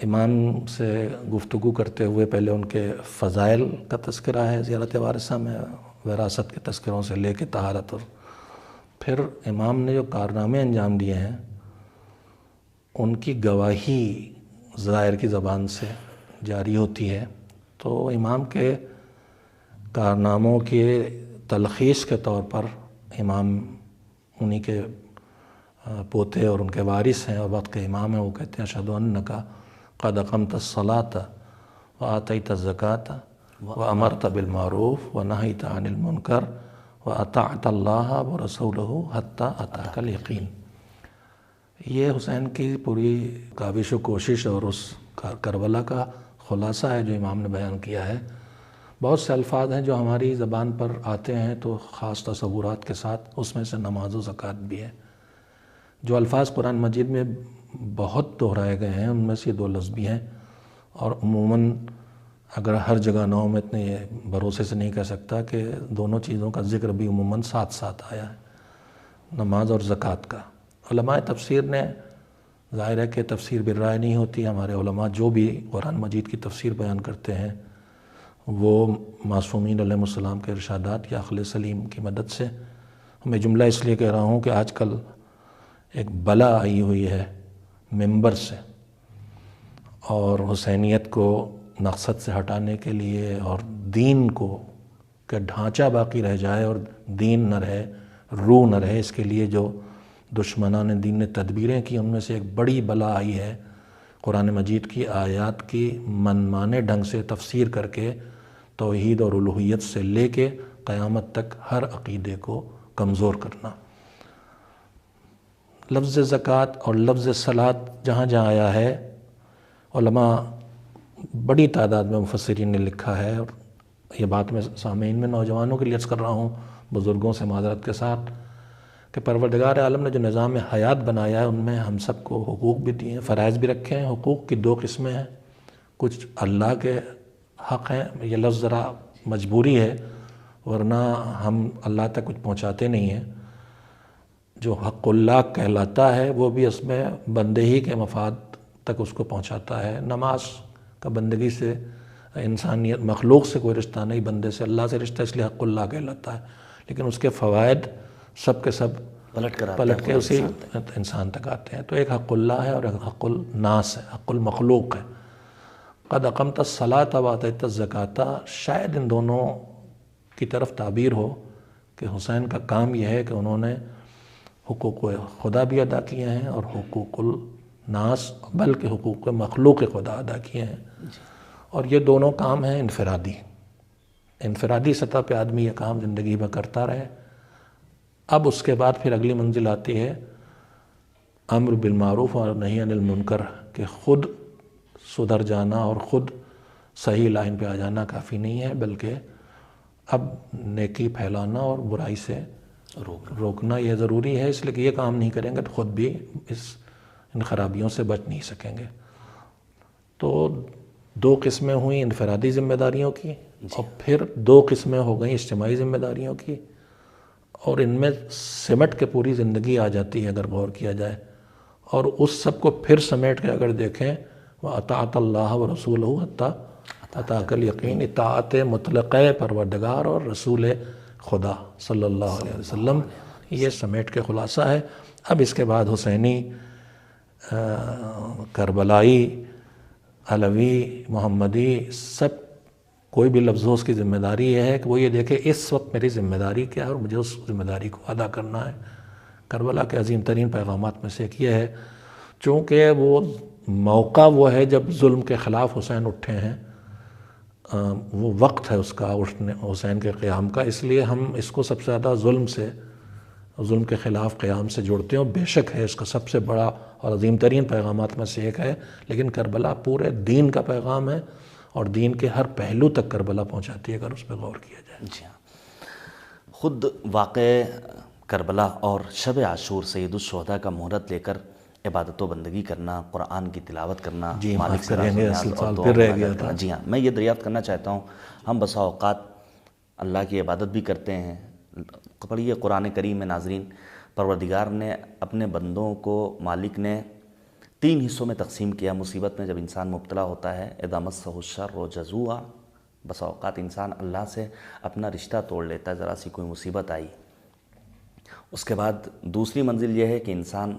امام سے گفتگو کرتے ہوئے پہلے ان کے فضائل کا تذکرہ ہے زیارت وارثہ میں، وراثت کے تذکروں سے لے کے طہارت، اور پھر امام نے جو کارنامے انجام دیے ہیں ان کی گواہی زائر کی زبان سے جاری ہوتی ہے۔ تو امام کے کارناموں کے تلخیص کے طور پر امام انہی کے پوتے اور ان کے وارث ہیں اور وقت کے امام ہیں، وہ کہتے ہیں اشہد انک قد اقمت الصلاۃ وآتیت الزکاۃ وامرت بالمعروف ونہیت عن المنکر واطعت اللہ ورسولہ حتی اتاک الیقین۔ یہ حسین کی پوری کاوش و کوشش اور اس کربلا کا خلاصہ ہے جو امام نے بیان کیا ہے۔ بہت سے الفاظ ہیں جو ہماری زبان پر آتے ہیں تو خاص تصورات کے ساتھ، اس میں سے نماز و زکوٰۃ بھی ہے۔ جو الفاظ قرآن مجید میں بہت دہرائے گئے ہیں ان میں سے دو لفظ بھی ہیں، اور عموماً اگر ہر جگہ نہ ہو میں اتنے بھروسے سے نہیں کہہ سکتا کہ دونوں چیزوں کا ذکر بھی عموماً ساتھ ساتھ آیا ہے، نماز اور زکوٰۃ کا۔ علماء تفسیر نے، ظاہر ہے کہ تفسیر بالرائے نہیں ہوتی، ہمارے علماء جو بھی قرآن مجید کی تفسیر بیان کرتے ہیں وہ معصومین علیہ السلام کے ارشادات یا عقل سلیم کی مدد سے۔ میں جملہ اس لیے کہہ رہا ہوں کہ آج کل ایک بلا آئی ہوئی ہے منبر سے، اور حسینیت کو مقصد سے ہٹانے کے لیے اور دین کو کہ ڈھانچہ باقی رہ جائے اور دین نہ رہے، روح نہ رہے، اس کے لیے جو دشمنان دین نے تدبیریں کی ان میں سے ایک بڑی بلا آئی ہے قرآن مجید کی آیات کی منمانے ڈھنگ سے تفسیر کر کے توحید اور الوہیت سے لے کے قیامت تک ہر عقیدے کو کمزور کرنا۔ لفظ زکوٰۃ اور لفظ صلاۃ جہاں جہاں آیا ہے علماء بڑی تعداد میں مفسرین نے لکھا ہے، اور یہ بات میں سامعین میں نوجوانوں کے لیے عرض کر رہا ہوں، بزرگوں سے معذرت کے ساتھ، کہ پروردگار عالم نے جو نظام حیات بنایا ہے ان میں ہم سب کو حقوق بھی دیے ہیں، فرائض بھی رکھے ہیں۔ حقوق کی دو قسمیں ہیں، کچھ اللہ کے حق ہیں، یہ لفظ ذرا مجبوری ہے ورنہ ہم اللہ تک کچھ پہنچاتے نہیں ہیں، جو حق اللہ کہلاتا ہے وہ بھی اس میں بندے ہی کے مفاد تک اس کو پہنچاتا ہے۔ نماز کا بندگی سے انسانیت مخلوق سے کوئی رشتہ نہیں، بندے سے اللہ سے رشتہ، اس لیے حق اللہ کہلاتا ہے، لیکن اس کے فوائد سب کے سب پلٹ کے اسی انسان تک آتے ہیں۔ تو ایک حق اللہ ہے اور ایک حق الناس ہے، حق المخلوق ہے۔ قد اقمت الصلاۃ وآتیت الزکاۃ، شاید ان دونوں کی طرف تعبیر ہو کہ حسین کا کام یہ ہے کہ انہوں نے حقوق خدا بھی ادا کیے ہیں اور حقوق الناس بلکہ حقوق مخلوق خدا ادا کیے ہیں، اور یہ دونوں کام ہیں انفرادی سطح پہ آدمی یہ کام زندگی میں کرتا رہے۔ اب اس کے بعد پھر اگلی منزل آتی ہے امر بالمعروف اور نہی عن المنکر، کہ خود سدھر جانا اور خود صحیح لائن پہ آ جانا کافی نہیں ہے، بلکہ اب نیکی پھیلانا اور برائی سے روکنا یہ ضروری ہے، اس لیے کہ یہ کام نہیں کریں گے تو خود بھی ان خرابیوں سے بچ نہیں سکیں گے۔ تو دو قسمیں ہوئیں انفرادی ذمہ داریوں کی، اور پھر دو قسمیں ہو گئیں اجتماعی ذمہ داریوں کی، اور ان میں سمٹ کے پوری زندگی آ جاتی ہے اگر غور کیا جائے۔ اور اس سب کو پھر سمیٹ کے اگر دیکھیں وَأَطَاعَتَ اللَّهَ وَرَسُولَهُ حَتَّى أَتَاكَ الْيَقِينُ، اطاعت مطلق پروردگار اور رسول خدا صلی اللہ علیہ وسلم، یہ سمیٹ کے خلاصہ ہے۔ اب اس کے بعد حسینی، کربلائی، علوی، محمدی، سب کوئی بھی لفظ ہو اس کی ذمہ داری یہ ہے کہ وہ یہ دیکھے اس وقت میری ذمہ داری کیا ہے اور مجھے اس ذمہ داری کو ادا کرنا ہے۔ کربلا کے عظیم ترین پیغامات میں سے ایک یہ ہے، چونکہ وہ موقع وہ ہے جب ظلم کے خلاف حسین اٹھے ہیں، وہ وقت ہے اس کا اٹھنے حسین کے قیام کا، اس لیے ہم اس کو سب سے زیادہ ظلم کے خلاف قیام سے جوڑتے ہیں، اور بے شک ہے اس کا سب سے بڑا اور عظیم ترین پیغامات میں سے ایک ہے، لیکن کربلا پورے دین کا پیغام ہے اور دین کے ہر پہلو تک کربلا پہنچاتی ہے اگر اس پہ غور کیا جائے۔ جی ہاں، خود واقع کربلا اور شب عاشور سید الشہداء کا مہرت لے کر عبادت و بندگی کرنا، قرآن کی تلاوت کرنا، جی مالک سے کریں گے، راز اصل اور سال دعا پھر رہ مناجات گیا تھا۔ کرنا۔ جی ہاں، میں یہ دریافت کرنا چاہتا ہوں، ہم بسا اوقات اللہ کی عبادت بھی کرتے ہیں۔ پڑھیے قرآن کریم میں ناظرین، پروردگار نے اپنے بندوں کو، مالک نے 3 حصوں میں تقسیم کیا۔ مصیبت میں جب انسان مبتلا ہوتا ہے، اذا مسہ الشر جزوعا، بسا اوقات انسان اللہ سے اپنا رشتہ توڑ لیتا ہے، ذرا سی کوئی مصیبت آئی۔ اس کے بعد دوسری منزل یہ ہے کہ انسان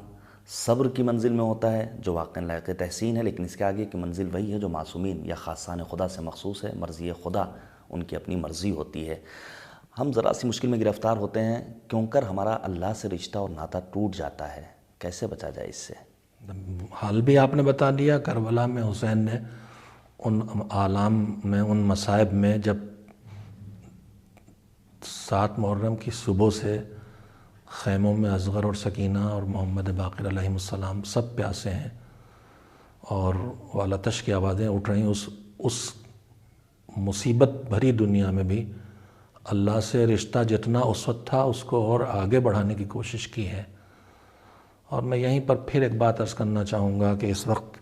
صبر کی منزل میں ہوتا ہے، جو واقعاً لائق تحسین ہے، لیکن اس کے آگے کی منزل وہی ہے جو معصومین یا خاصان خدا سے مخصوص ہے، مرضی خدا، ان کی اپنی مرضی ہوتی ہے۔ ہم ذرا سی مشکل میں گرفتار ہوتے ہیں کیوں کر ہمارا اللہ سے رشتہ اور ناطہ ٹوٹ جاتا ہے، کیسے بچا جائے اس سے؟ حال بھی آپ نے بتا دیا، کربلا میں حسین نے ان آلام میں، ان مصائب میں، جب 7 محرم کی صبح سے خیموں میں اصغر اور سکینہ اور محمد باقر علیہ السلام سب پیاسے ہیں اور والتش کی آوازیں اٹھ رہی ہیں، اس مصیبت بھری دنیا میں بھی اللہ سے رشتہ جتنا اس وقت تھا اس کو اور آگے بڑھانے کی کوشش کی ہے۔ اور میں یہیں پر پھر ایک بات عرض کرنا چاہوں گا کہ اس وقت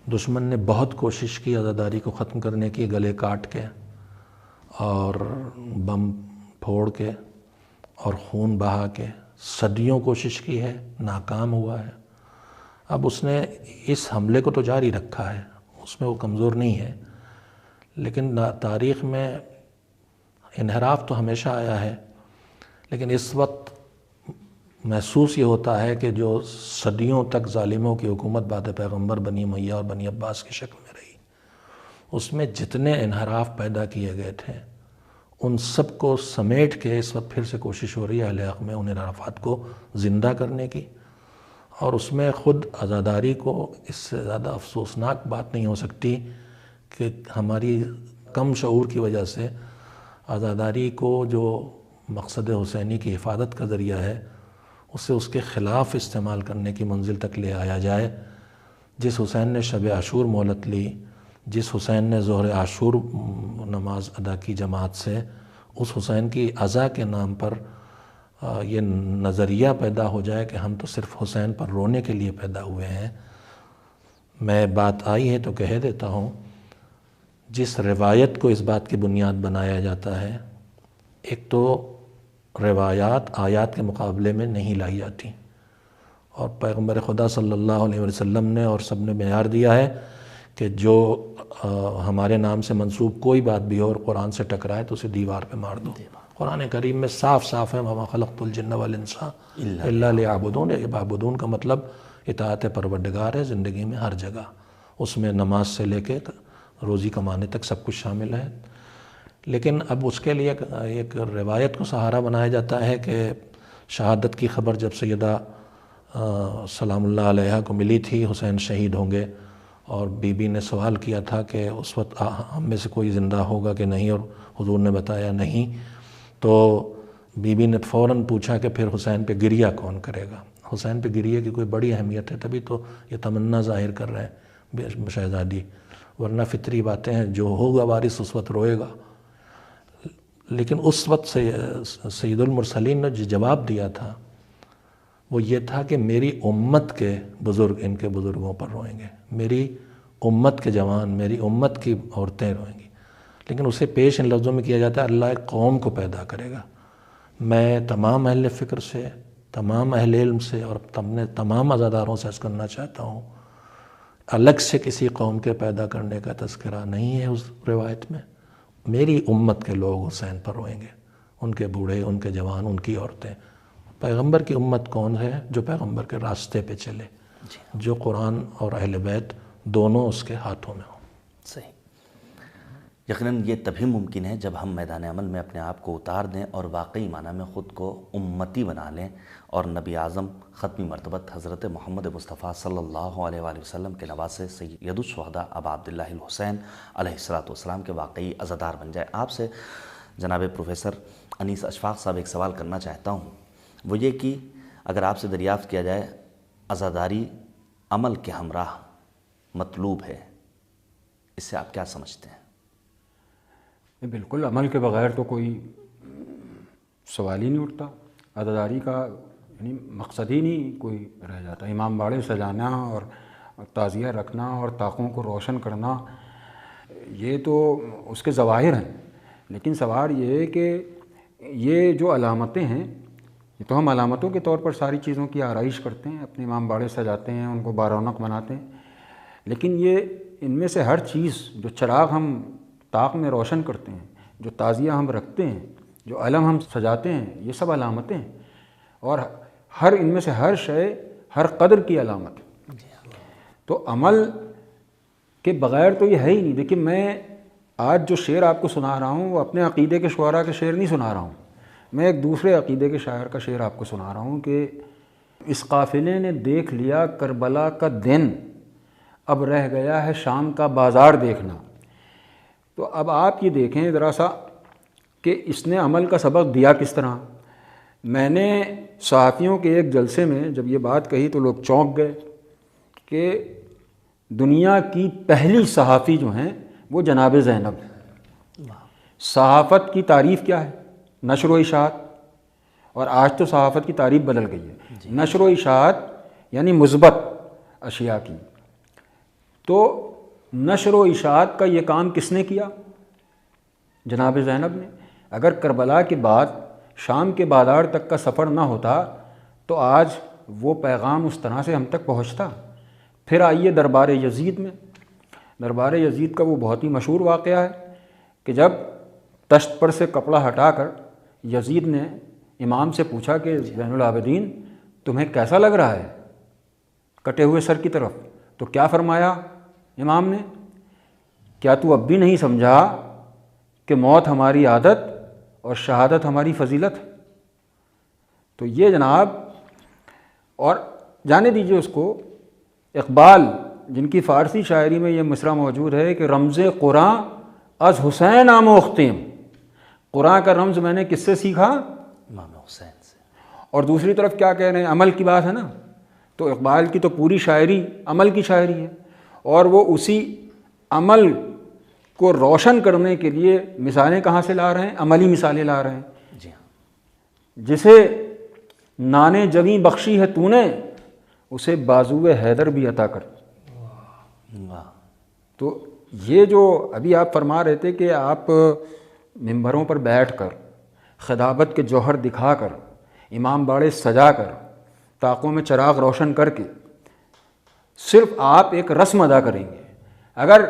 دشمن نے بہت کوشش کی عزاداری کو ختم کرنے کی، گلے کاٹ کے اور بم پھوڑ کے اور خون بہا کے، صدیوں کوشش کی ہے، ناکام ہوا ہے۔ اب اس نے اس حملے کو تو جاری رکھا ہے، اس میں وہ کمزور نہیں ہے، لیکن تاریخ میں انحراف تو ہمیشہ آیا ہے، لیکن اس وقت محسوس یہ ہوتا ہے کہ جو صدیوں تک ظالموں کی حکومت بعد پیغمبر بنی امیہ اور بنی عباس کی شکل میں رہی، اس میں جتنے انحراف پیدا کیے گئے تھے ان سب کو سمیٹ کے اس وقت پھر سے کوشش ہو رہی ہے اہل حق میں ان انحرافات کو زندہ کرنے کی، اور اس میں خود عزاداری کو اس سے زیادہ افسوسناک بات نہیں ہو سکتی کہ ہماری کم شعور کی وجہ سے عزاداری کو جو مقصد حسینی کی حفاظت کا ذریعہ ہے اسے اس کے خلاف استعمال کرنے کی منزل تک لے آیا جائے۔ جس حسین نے شب عاشور مہلت لی، جس حسین نے ظہر عاشور نماز ادا کی جماعت سے، اس حسین کی عزا کے نام پر یہ نظریہ پیدا ہو جائے کہ ہم تو صرف حسین پر رونے کے لیے پیدا ہوئے ہیں۔ میں بات آئی ہے تو کہہ دیتا ہوں، جس روایت کو اس بات کی بنیاد بنایا جاتا ہے، ایک تو روایات آیات کے مقابلے میں نہیں لائی جاتی، اور پیغمبر خدا صلی اللہ علیہ وسلم نے اور سب نے معیار دیا ہے کہ جو ہمارے نام سے منسوب کوئی بات بھی ہو اور قرآن سے ٹکرائے تو اسے دیوار پہ مار دو۔ قرآن کریم میں صاف صاف ہے وَمَا خَلَقْتُ الْجِنَّ وَالْإِنسَ إِلَّا لِيَعْبُدُونِ، عبادون کا مطلب اطاعت پروردگار ہے زندگی میں ہر جگہ، اس میں نماز سے لے کے روزی کمانے تک سب کچھ شامل ہے۔ لیکن اب اس کے لیے ایک روایت کو سہارا بنایا جاتا ہے کہ شہادت کی خبر جب سیدہ سلام اللہ علیہا کو ملی تھی حسین شہید ہوں گے، اور بی بی نے سوال کیا تھا کہ اس وقت ہم میں سے کوئی زندہ ہوگا کہ نہیں، اور حضور نے بتایا نہیں، تو بی بی نے فوراً پوچھا کہ پھر حسین پہ گریہ کون کرے گا؟ حسین پہ گریہ کی کوئی بڑی اہمیت ہے، تبھی تو یہ تمنا ظاہر کر رہے ہیں شہزادی، ورنہ فطری باتیں ہیں، جو ہوگا وارث اس وقت روئے گا۔ لیکن اس وقت سید المرسلین نے جو جواب دیا تھا وہ یہ تھا کہ میری امت کے بزرگ ان کے بزرگوں پر روئیں گے، میری امت کے جوان، میری امت کی عورتیں روئیں گی۔ لیکن اسے پیش ان لفظوں میں کیا جاتا ہے اللہ ایک قوم کو پیدا کرے گا۔ میں تمام اہل فکر سے، تمام اہل علم سے اور تمام عزاداروں سے عرض کرنا چاہتا ہوں، الگ سے کسی قوم کے پیدا کرنے کا تذکرہ نہیں ہے اس روایت میں۔ میری امت کے لوگ حسین پر روئیں گے، ان کے بوڑھے، ان کے جوان، ان کی عورتیں۔ پیغمبر کی امت کون ہے؟ جو پیغمبر کے راستے پہ چلے، جو قرآن اور اہل بیت دونوں اس کے ہاتھوں میں ہوں۔ صحیح۔ یقیناً یہ تبھی ممکن ہے جب ہم میدان عمل میں اپنے آپ کو اتار دیں اور واقعی معنی میں خود کو امتی بنا لیں، اور نبی اعظم ختمی مرتبت حضرت محمد مصطفیٰ صلی اللہ علیہ وآلہ وسلم کے نواسے سید الشہداء ابا عبداللہ الحسین علیہ السلام کے واقعی عزادار بن جائے۔ آپ سے جناب پروفیسر انیس اشفاق صاحب ایک سوال کرنا چاہتا ہوں، وہ یہ کہ اگر آپ سے دریافت کیا جائے عزاداری عمل کے ہمراہ مطلوب ہے، اس سے آپ کیا سمجھتے ہیں؟ بالکل، عمل کے بغیر تو کوئی سوال ہی نہیں اٹھتا۔ عزاداری کا یعنی مقصد ہی نہیں کوئی رہ جاتا۔ امام باڑے سجانا اور تعزیہ رکھنا اور طاقوں کو روشن کرنا یہ تو اس کے ظواہر ہیں، لیکن سوال یہ ہے کہ یہ جو علامتیں ہیں یہ تو ہم علامتوں کے طور پر ساری چیزوں کی آرائش کرتے ہیں، اپنے امام باڑے سجاتے ہیں، ان کو بارونق بناتے ہیں، لیکن یہ ان میں سے ہر چیز جو چراغ ہم طاق میں روشن کرتے ہیں، جو تعزیہ ہم رکھتے ہیں، جو علم ہم سجاتے ہیں، یہ سب علامتیں ہیں، اور ہر ان میں سے ہر شے ہر قدر کی علامت ہے۔ تو عمل کے بغیر تو یہ ہے ہی نہیں۔ دیکھیں، میں آج جو شعر آپ کو سنا رہا ہوں وہ اپنے عقیدے کے شعراء کے شعر نہیں سنا رہا ہوں، میں ایک دوسرے عقیدے کے شاعر کا شعر آپ کو سنا رہا ہوں کہ اس قافلے نے دیکھ لیا کربلا کا دن، اب رہ گیا ہے شام کا بازار دیکھنا۔ تو اب آپ یہ دیکھیں ذرا سا کہ اس نے عمل کا سبق دیا کس طرح۔ میں نے صحافیوں کے ایک جلسے میں جب یہ بات کہی تو لوگ چونک گئے کہ دنیا کی پہلی صحافی جو ہیں وہ جناب زینب ہیں۔ صحافت کی تعریف کیا ہے؟ نشر و اشاعت، اور آج تو صحافت کی تعریف بدل گئی ہے، نشر و اشاعت یعنی مثبت اشیاء کی۔ تو نشر و اشاعت کا یہ کام کس نے کیا؟ جناب زینب نے۔ اگر کربلا کے بعد شام کے بازار تک کا سفر نہ ہوتا تو آج وہ پیغام اس طرح سے ہم تک پہنچتا۔ پھر آئیے دربار یزید میں۔ دربار یزید کا وہ بہت ہی مشہور واقعہ ہے کہ جب تشت پر سے کپڑا ہٹا کر یزید نے امام سے پوچھا کہ زین العابدین تمہیں کیسا لگ رہا ہے کٹے ہوئے سر کی طرف، تو کیا فرمایا امام نے؟ کیا تو اب بھی نہیں سمجھا کہ موت ہماری عادت اور شہادت ہماری فضیلت ہے؟ تو یہ جناب، اور جانے دیجئے اس کو، اقبال جن کی فارسی شاعری میں یہ مصرع موجود ہے کہ رمز قرآن از حسین آموختیم، قرآن کا رمز میں نے کس سے سیکھا؟ امام حسین سے۔ اور دوسری طرف کیا کہہ رہے ہیں؟ عمل کی بات ہے نا، تو اقبال کی تو پوری شاعری عمل کی شاعری ہے، اور وہ اسی عمل کو روشن کرنے کے لیے مثالیں کہاں سے لا رہے ہیں؟ عملی مثالیں لا رہے ہیں۔ جی ہاں۔ جسے نانے جویں بخشی ہے تو نے، اسے بازوئے حیدر بھی عطا کر۔ تو یہ جو ابھی آپ فرما رہے تھے کہ آپ ممبروں پر بیٹھ کر خدابت کے جوہر دکھا کر، امام باڑے سجا کر، طاقوں میں چراغ روشن کر کے صرف آپ ایک رسم ادا کریں گے، اگر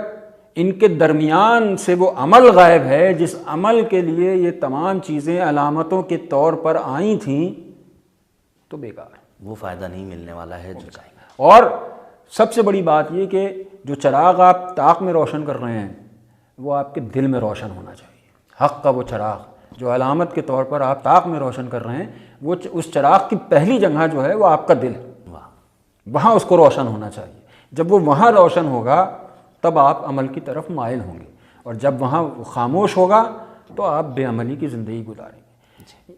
ان کے درمیان سے وہ عمل غائب ہے جس عمل کے لیے یہ تمام چیزیں علامتوں کے طور پر آئی تھیں، تو بیکار ہے، وہ فائدہ نہیں ملنے والا ہے جو چاہیے۔ اور سب سے بڑی بات یہ کہ جو چراغ آپ طاق میں روشن کر رہے ہیں وہ آپ کے دل میں روشن ہونا چاہیے۔ حق کا وہ چراغ جو علامت کے طور پر آپ طاق میں روشن کر رہے ہیں، وہ اس چراغ کی پہلی جگہ جو ہے وہ آپ کا دل ہے، وہاں اس کو روشن ہونا چاہیے۔ جب وہ وہاں روشن ہوگا تب آپ عمل کی طرف مائل ہوں گے، اور جب وہاں خاموش ہوگا تو آپ بے عملی کی زندگی گزاریں گے۔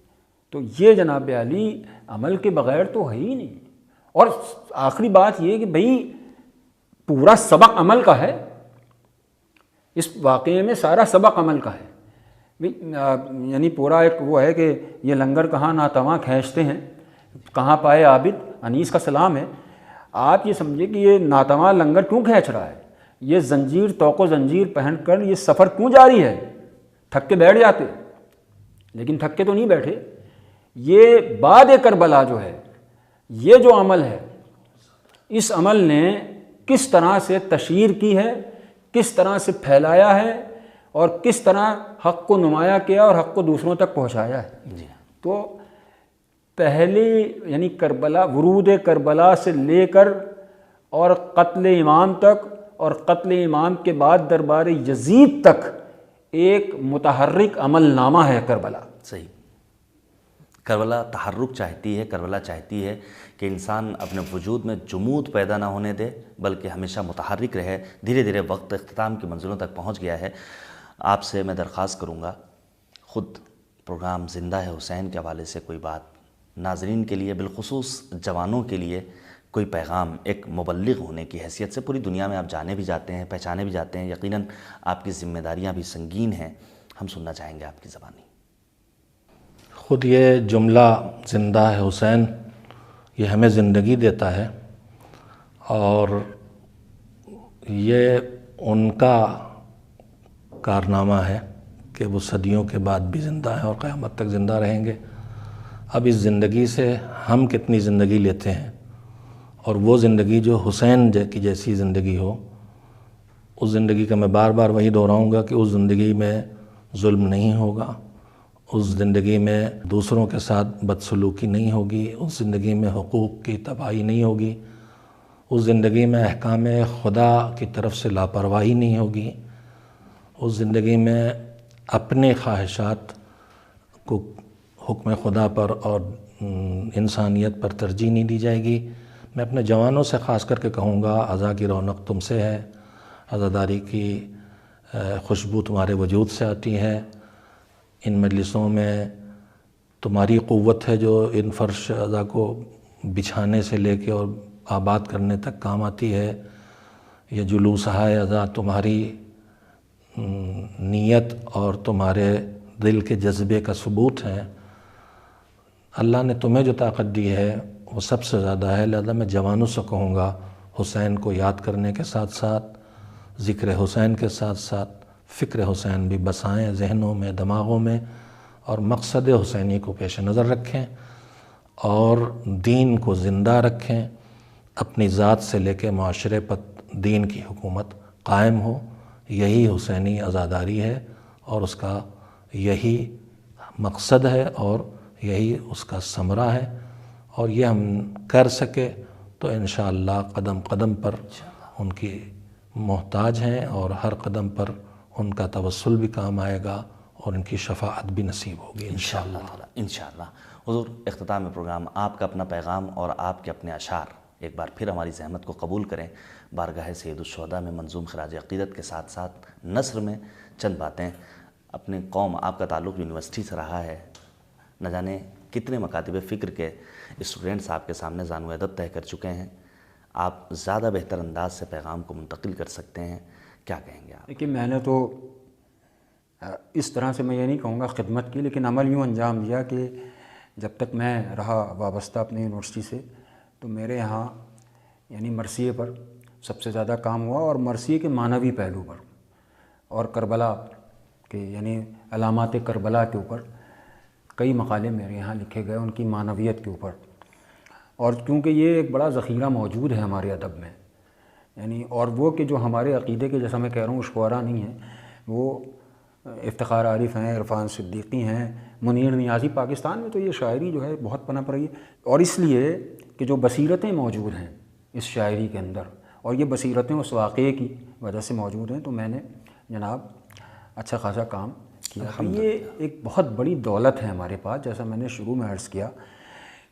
تو یہ جناب عالی عمل کے بغیر تو ہے ہی نہیں۔ اور آخری بات یہ کہ بھئی پورا سبق عمل کا ہے، اس واقعے میں سارا سبق عمل کا ہے، یعنی پورا ایک وہ ہے کہ یہ لنگر کہاں ناتواں کھینچتے ہیں، کہاں پائے عابد، انیس کا سلام ہے۔ آپ یہ سمجھے کہ یہ ناتواں لنگر کیوں کھینچ رہا ہے، یہ زنجیر توق و زنجیر پہن کر یہ سفر کیوں جاری ہے؟ تھک کے بیٹھ جاتے، لیکن تھک کے تو نہیں بیٹھے۔ یہ بعد کربلا جو ہے، یہ جو عمل ہے، اس عمل نے کس طرح سے تشہیر کی ہے، کس طرح سے پھیلایا ہے، اور کس طرح حق کو نمایاں کیا اور حق کو دوسروں تک پہنچایا ہے۔ تو پہلی یعنی کربلا، ورود کربلا سے لے کر اور قتل امام تک، اور قتل امام کے بعد دربار یزید تک ایک متحرک عمل نامہ ہے کربلا۔ صحیح۔ کربلا تحرک چاہتی ہے، کربلا چاہتی ہے کہ انسان اپنے وجود میں جمود پیدا نہ ہونے دے، بلکہ ہمیشہ متحرک رہے۔ دھیرے دھیرے وقت اختتام کی منزلوں تک پہنچ گیا ہے۔ آپ سے میں درخواست کروں گا، خود پروگرام زندہ ہے حسین کے حوالے سے کوئی بات ناظرین کے لیے، بالخصوص جوانوں کے لیے کوئی پیغام، ایک مبلغ ہونے کی حیثیت سے پوری دنیا میں آپ جانے بھی جاتے ہیں، پہچانے بھی جاتے ہیں، یقیناً آپ کی ذمہ داریاں بھی سنگین ہیں، ہم سننا چاہیں گے آپ کی زبانی۔ خود یہ جملہ زندہ ہے حسین، یہ ہمیں زندگی دیتا ہے، اور یہ ان کا کارنامہ ہے کہ وہ صدیوں کے بعد بھی زندہ ہیں اور قیامت تک زندہ رہیں گے۔ اب اس زندگی سے ہم کتنی زندگی لیتے ہیں، اور وہ زندگی جو حسین کی جیسی زندگی ہو، اس زندگی کا میں بار بار وہی دہراؤں گا کہ اس زندگی میں ظلم نہیں ہوگا، اس زندگی میں دوسروں کے ساتھ بدسلوکی نہیں ہوگی، اس زندگی میں حقوق کی تباہی نہیں ہوگی، اس زندگی میں احکام خدا کی طرف سے لاپرواہی نہیں ہوگی، اس زندگی میں اپنے خواہشات کو حکم خدا پر اور انسانیت پر ترجیح نہیں دی جائے گی۔ میں اپنے جوانوں سے خاص کر کے کہوں گا، عزا کی رونق تم سے ہے، عزاداری کی خوشبو تمہارے وجود سے آتی ہے، ان مجلسوں میں تمہاری قوت ہے جو ان فرش عزا کو بچھانے سے لے کے اور آباد کرنے تک کام آتی ہے۔ یہ جلوس ہائے عزا تمہاری نیت اور تمہارے دل کے جذبے کا ثبوت ہے۔ اللہ نے تمہیں جو طاقت دی ہے وہ سب سے زیادہ ہے، لہذا میں جوانوں سے کہوں گا حسین کو یاد کرنے کے ساتھ ساتھ، ذکر حسین کے ساتھ ساتھ فکر حسین بھی بسائیں ذہنوں میں، دماغوں میں، اور مقصد حسینی کو پیش نظر رکھیں اور دین کو زندہ رکھیں، اپنی ذات سے لے کے معاشرے پر دین کی حکومت قائم ہو۔ یہی حسینی عزاداری ہے اور اس کا یہی مقصد ہے اور یہی اس کا ثمرہ ہے، اور یہ ہم کر سکے تو انشاءاللہ قدم قدم پر ان کی محتاج ہیں، اور ہر قدم پر ان کا توسل بھی کام آئے گا اور ان کی شفاعت بھی نصیب ہوگی انشاءاللہ تعالی۔ انشاءاللہ۔ حضور، اختتام پروگرام آپ کا اپنا پیغام اور آپ کے اپنے اشعار ایک بار پھر ہماری زحمت کو قبول کریں، بارگاہ سید الشہداء میں منظوم خراج عقیدت کے ساتھ ساتھ نثر میں چند باتیں۔ اپنے قوم، آپ کا تعلق یونیورسٹی سے رہا ہے، نہ جانے کتنے مکاتب فکر کے اسٹوڈنٹس آپ کے سامنے زانو ادب طے کر چکے ہیں، آپ زیادہ بہتر انداز سے پیغام کو منتقل کر سکتے ہیں، کیا کہیں گے آپ؟ دیکھیے، میں نے تو اس طرح سے میں یہ نہیں کہوں گا خدمت کی، لیکن عمل یوں انجام دیا کہ جب تک میں رہا وابستہ اپنے یونیورسٹی سے، تو میرے یہاں یعنی مرثیے پر سب سے زیادہ کام ہوا، اور مرثیے کے معنوی پہلو پر اور کربلا کے یعنی علامات کربلا کے اوپر کئی مقالے میرے یہاں لکھے گئے ان کی معنویت کے اوپر، اور کیونکہ یہ ایک بڑا ذخیرہ موجود ہے ہمارے ادب میں، یعنی اور وہ کہ جو ہمارے عقیدے کے، جیسا میں کہہ رہا ہوں، شعراء نہیں ہیں، وہ افتخار عارف ہیں، عرفان صدیقی ہیں، منیر نیازی، پاکستان میں تو یہ شاعری جو ہے بہت پنپ رہی ہے، اور اس لیے کہ جو بصیرتیں موجود ہیں اس شاعری کے اندر، اور یہ بصیرتیں اس واقعے کی وجہ سے موجود ہیں، تو میں نے جناب اچھا خاصا کام کیا۔ تو یہ ایک بہت بڑی دولت ہے ہمارے پاس، جیسا میں نے شروع میں عرض کیا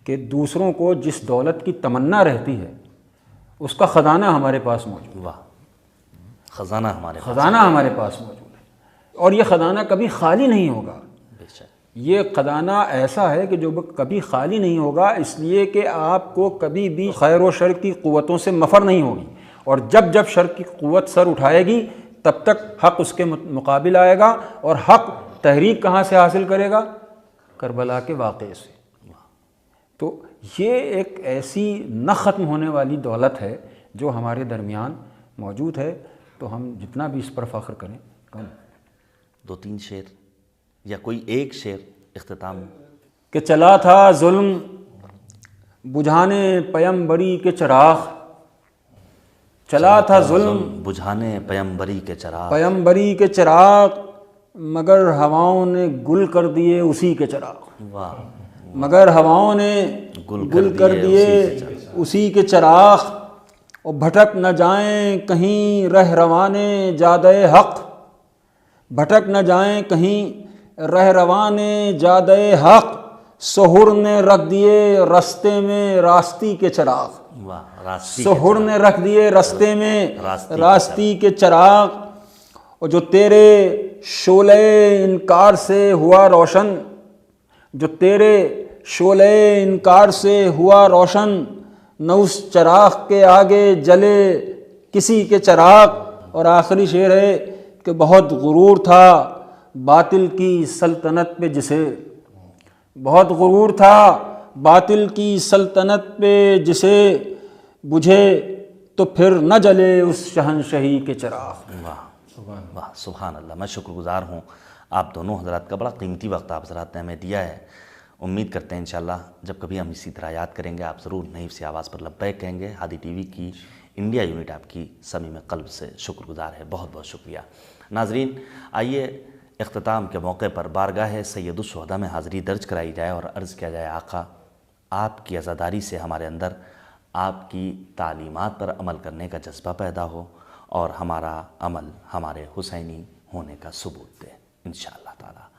کہ دوسروں کو جس دولت کی تمنا رہتی ہے اس کا خزانہ ہمارے پاس موجود ہے۔ واہ، خزانہ ہمارے پاس موجود ہے، اور یہ خزانہ کبھی خالی نہیں ہوگا۔ بے شک، یہ خزانہ ایسا ہے کہ جو کبھی خالی نہیں ہوگا، اس لیے کہ آپ کو کبھی بھی خیر و شر کی قوتوں سے مفر نہیں ہوگی، اور جب جب شر کی قوت سر اٹھائے گی تب تک حق اس کے مقابل آئے گا، اور حق تحریک کہاں سے حاصل کرے گا؟ کربلا کے واقعے سے۔ تو یہ ایک ایسی نہ ختم ہونے والی دولت ہے جو ہمارے درمیان موجود ہے، تو ہم جتنا بھی اس پر فخر کریں کم۔ 2-3 شعر یا کوئی ایک شعر اختتام؟ کہ چلا تھا ظلم بجھانے پیمبری کے چراغ، چلا تھا ظلم بجھانے پیمبری کے چراغ، پیمبری کے چراغ، مگر ہواؤں نے گل کر دیے اسی کے چراغ، واہ، مگر ہواؤں نے گل کر دیے اسی کے چراغ، اور بھٹک نہ جائیں کہیں رہ روانے جادہ حق، بھٹک نہ جائیں کہیں رہ روانے جادہ حق، سحر نے رکھ دیے رستے میں راستی کے چراغ، واہ، راستی سحر نے رکھ دیے رستے میں راستی کے چراغ، اور جو تیرے شعلہ انکار سے ہوا روشن، جو تیرے شعلہ انکار سے ہوا روشن، نہ اس چراغ کے آگے جلے کسی کے چراغ۔ اور آخری شعر ہے کہ بہت غرور تھا باطل کی سلطنت پہ جسے، بہت غرور تھا باطل کی سلطنت پہ جسے، بجھے تو پھر نہ جلے اس شہنشہی کے چراغ۔ واہ، واہ، سبحان اللہ۔ میں شکر گزار ہوں آپ دونوں حضرات کا، بڑا قیمتی وقت آپ حضرات نے ہمیں دیا ہے۔ امید کرتے ہیں انشاءاللہ جب کبھی ہم اسی طرح یاد کریں گے آپ ضرور نحیف سی آواز پر لبیک کہیں گے۔ ہادی ٹی وی کی انڈیا یونٹ آپ کی صمیم قلب سے شکر گزار ہے، بہت بہت شکریہ۔ ناظرین، آئیے اختتام کے موقع پر بارگاہ سید الشہداء میں حاضری درج کرائی جائے اور عرض کیا جائے، آقا آپ کی عزاداری سے ہمارے اندر آپ کی تعلیمات پر عمل کرنے کا جذبہ پیدا ہو، اور ہمارا عمل ہمارے حسینی ہونے کا ثبوت دے انشاءاللہ تعالی۔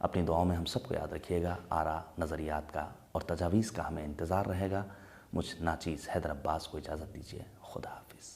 اپنی دعاؤں میں ہم سب کو یاد رکھیے گا۔ آراء، نظریات کا اور تجاویز کا ہمیں انتظار رہے گا۔ مجھ ناچیز حیدر عباس کو اجازت دیجیے، خدا حافظ۔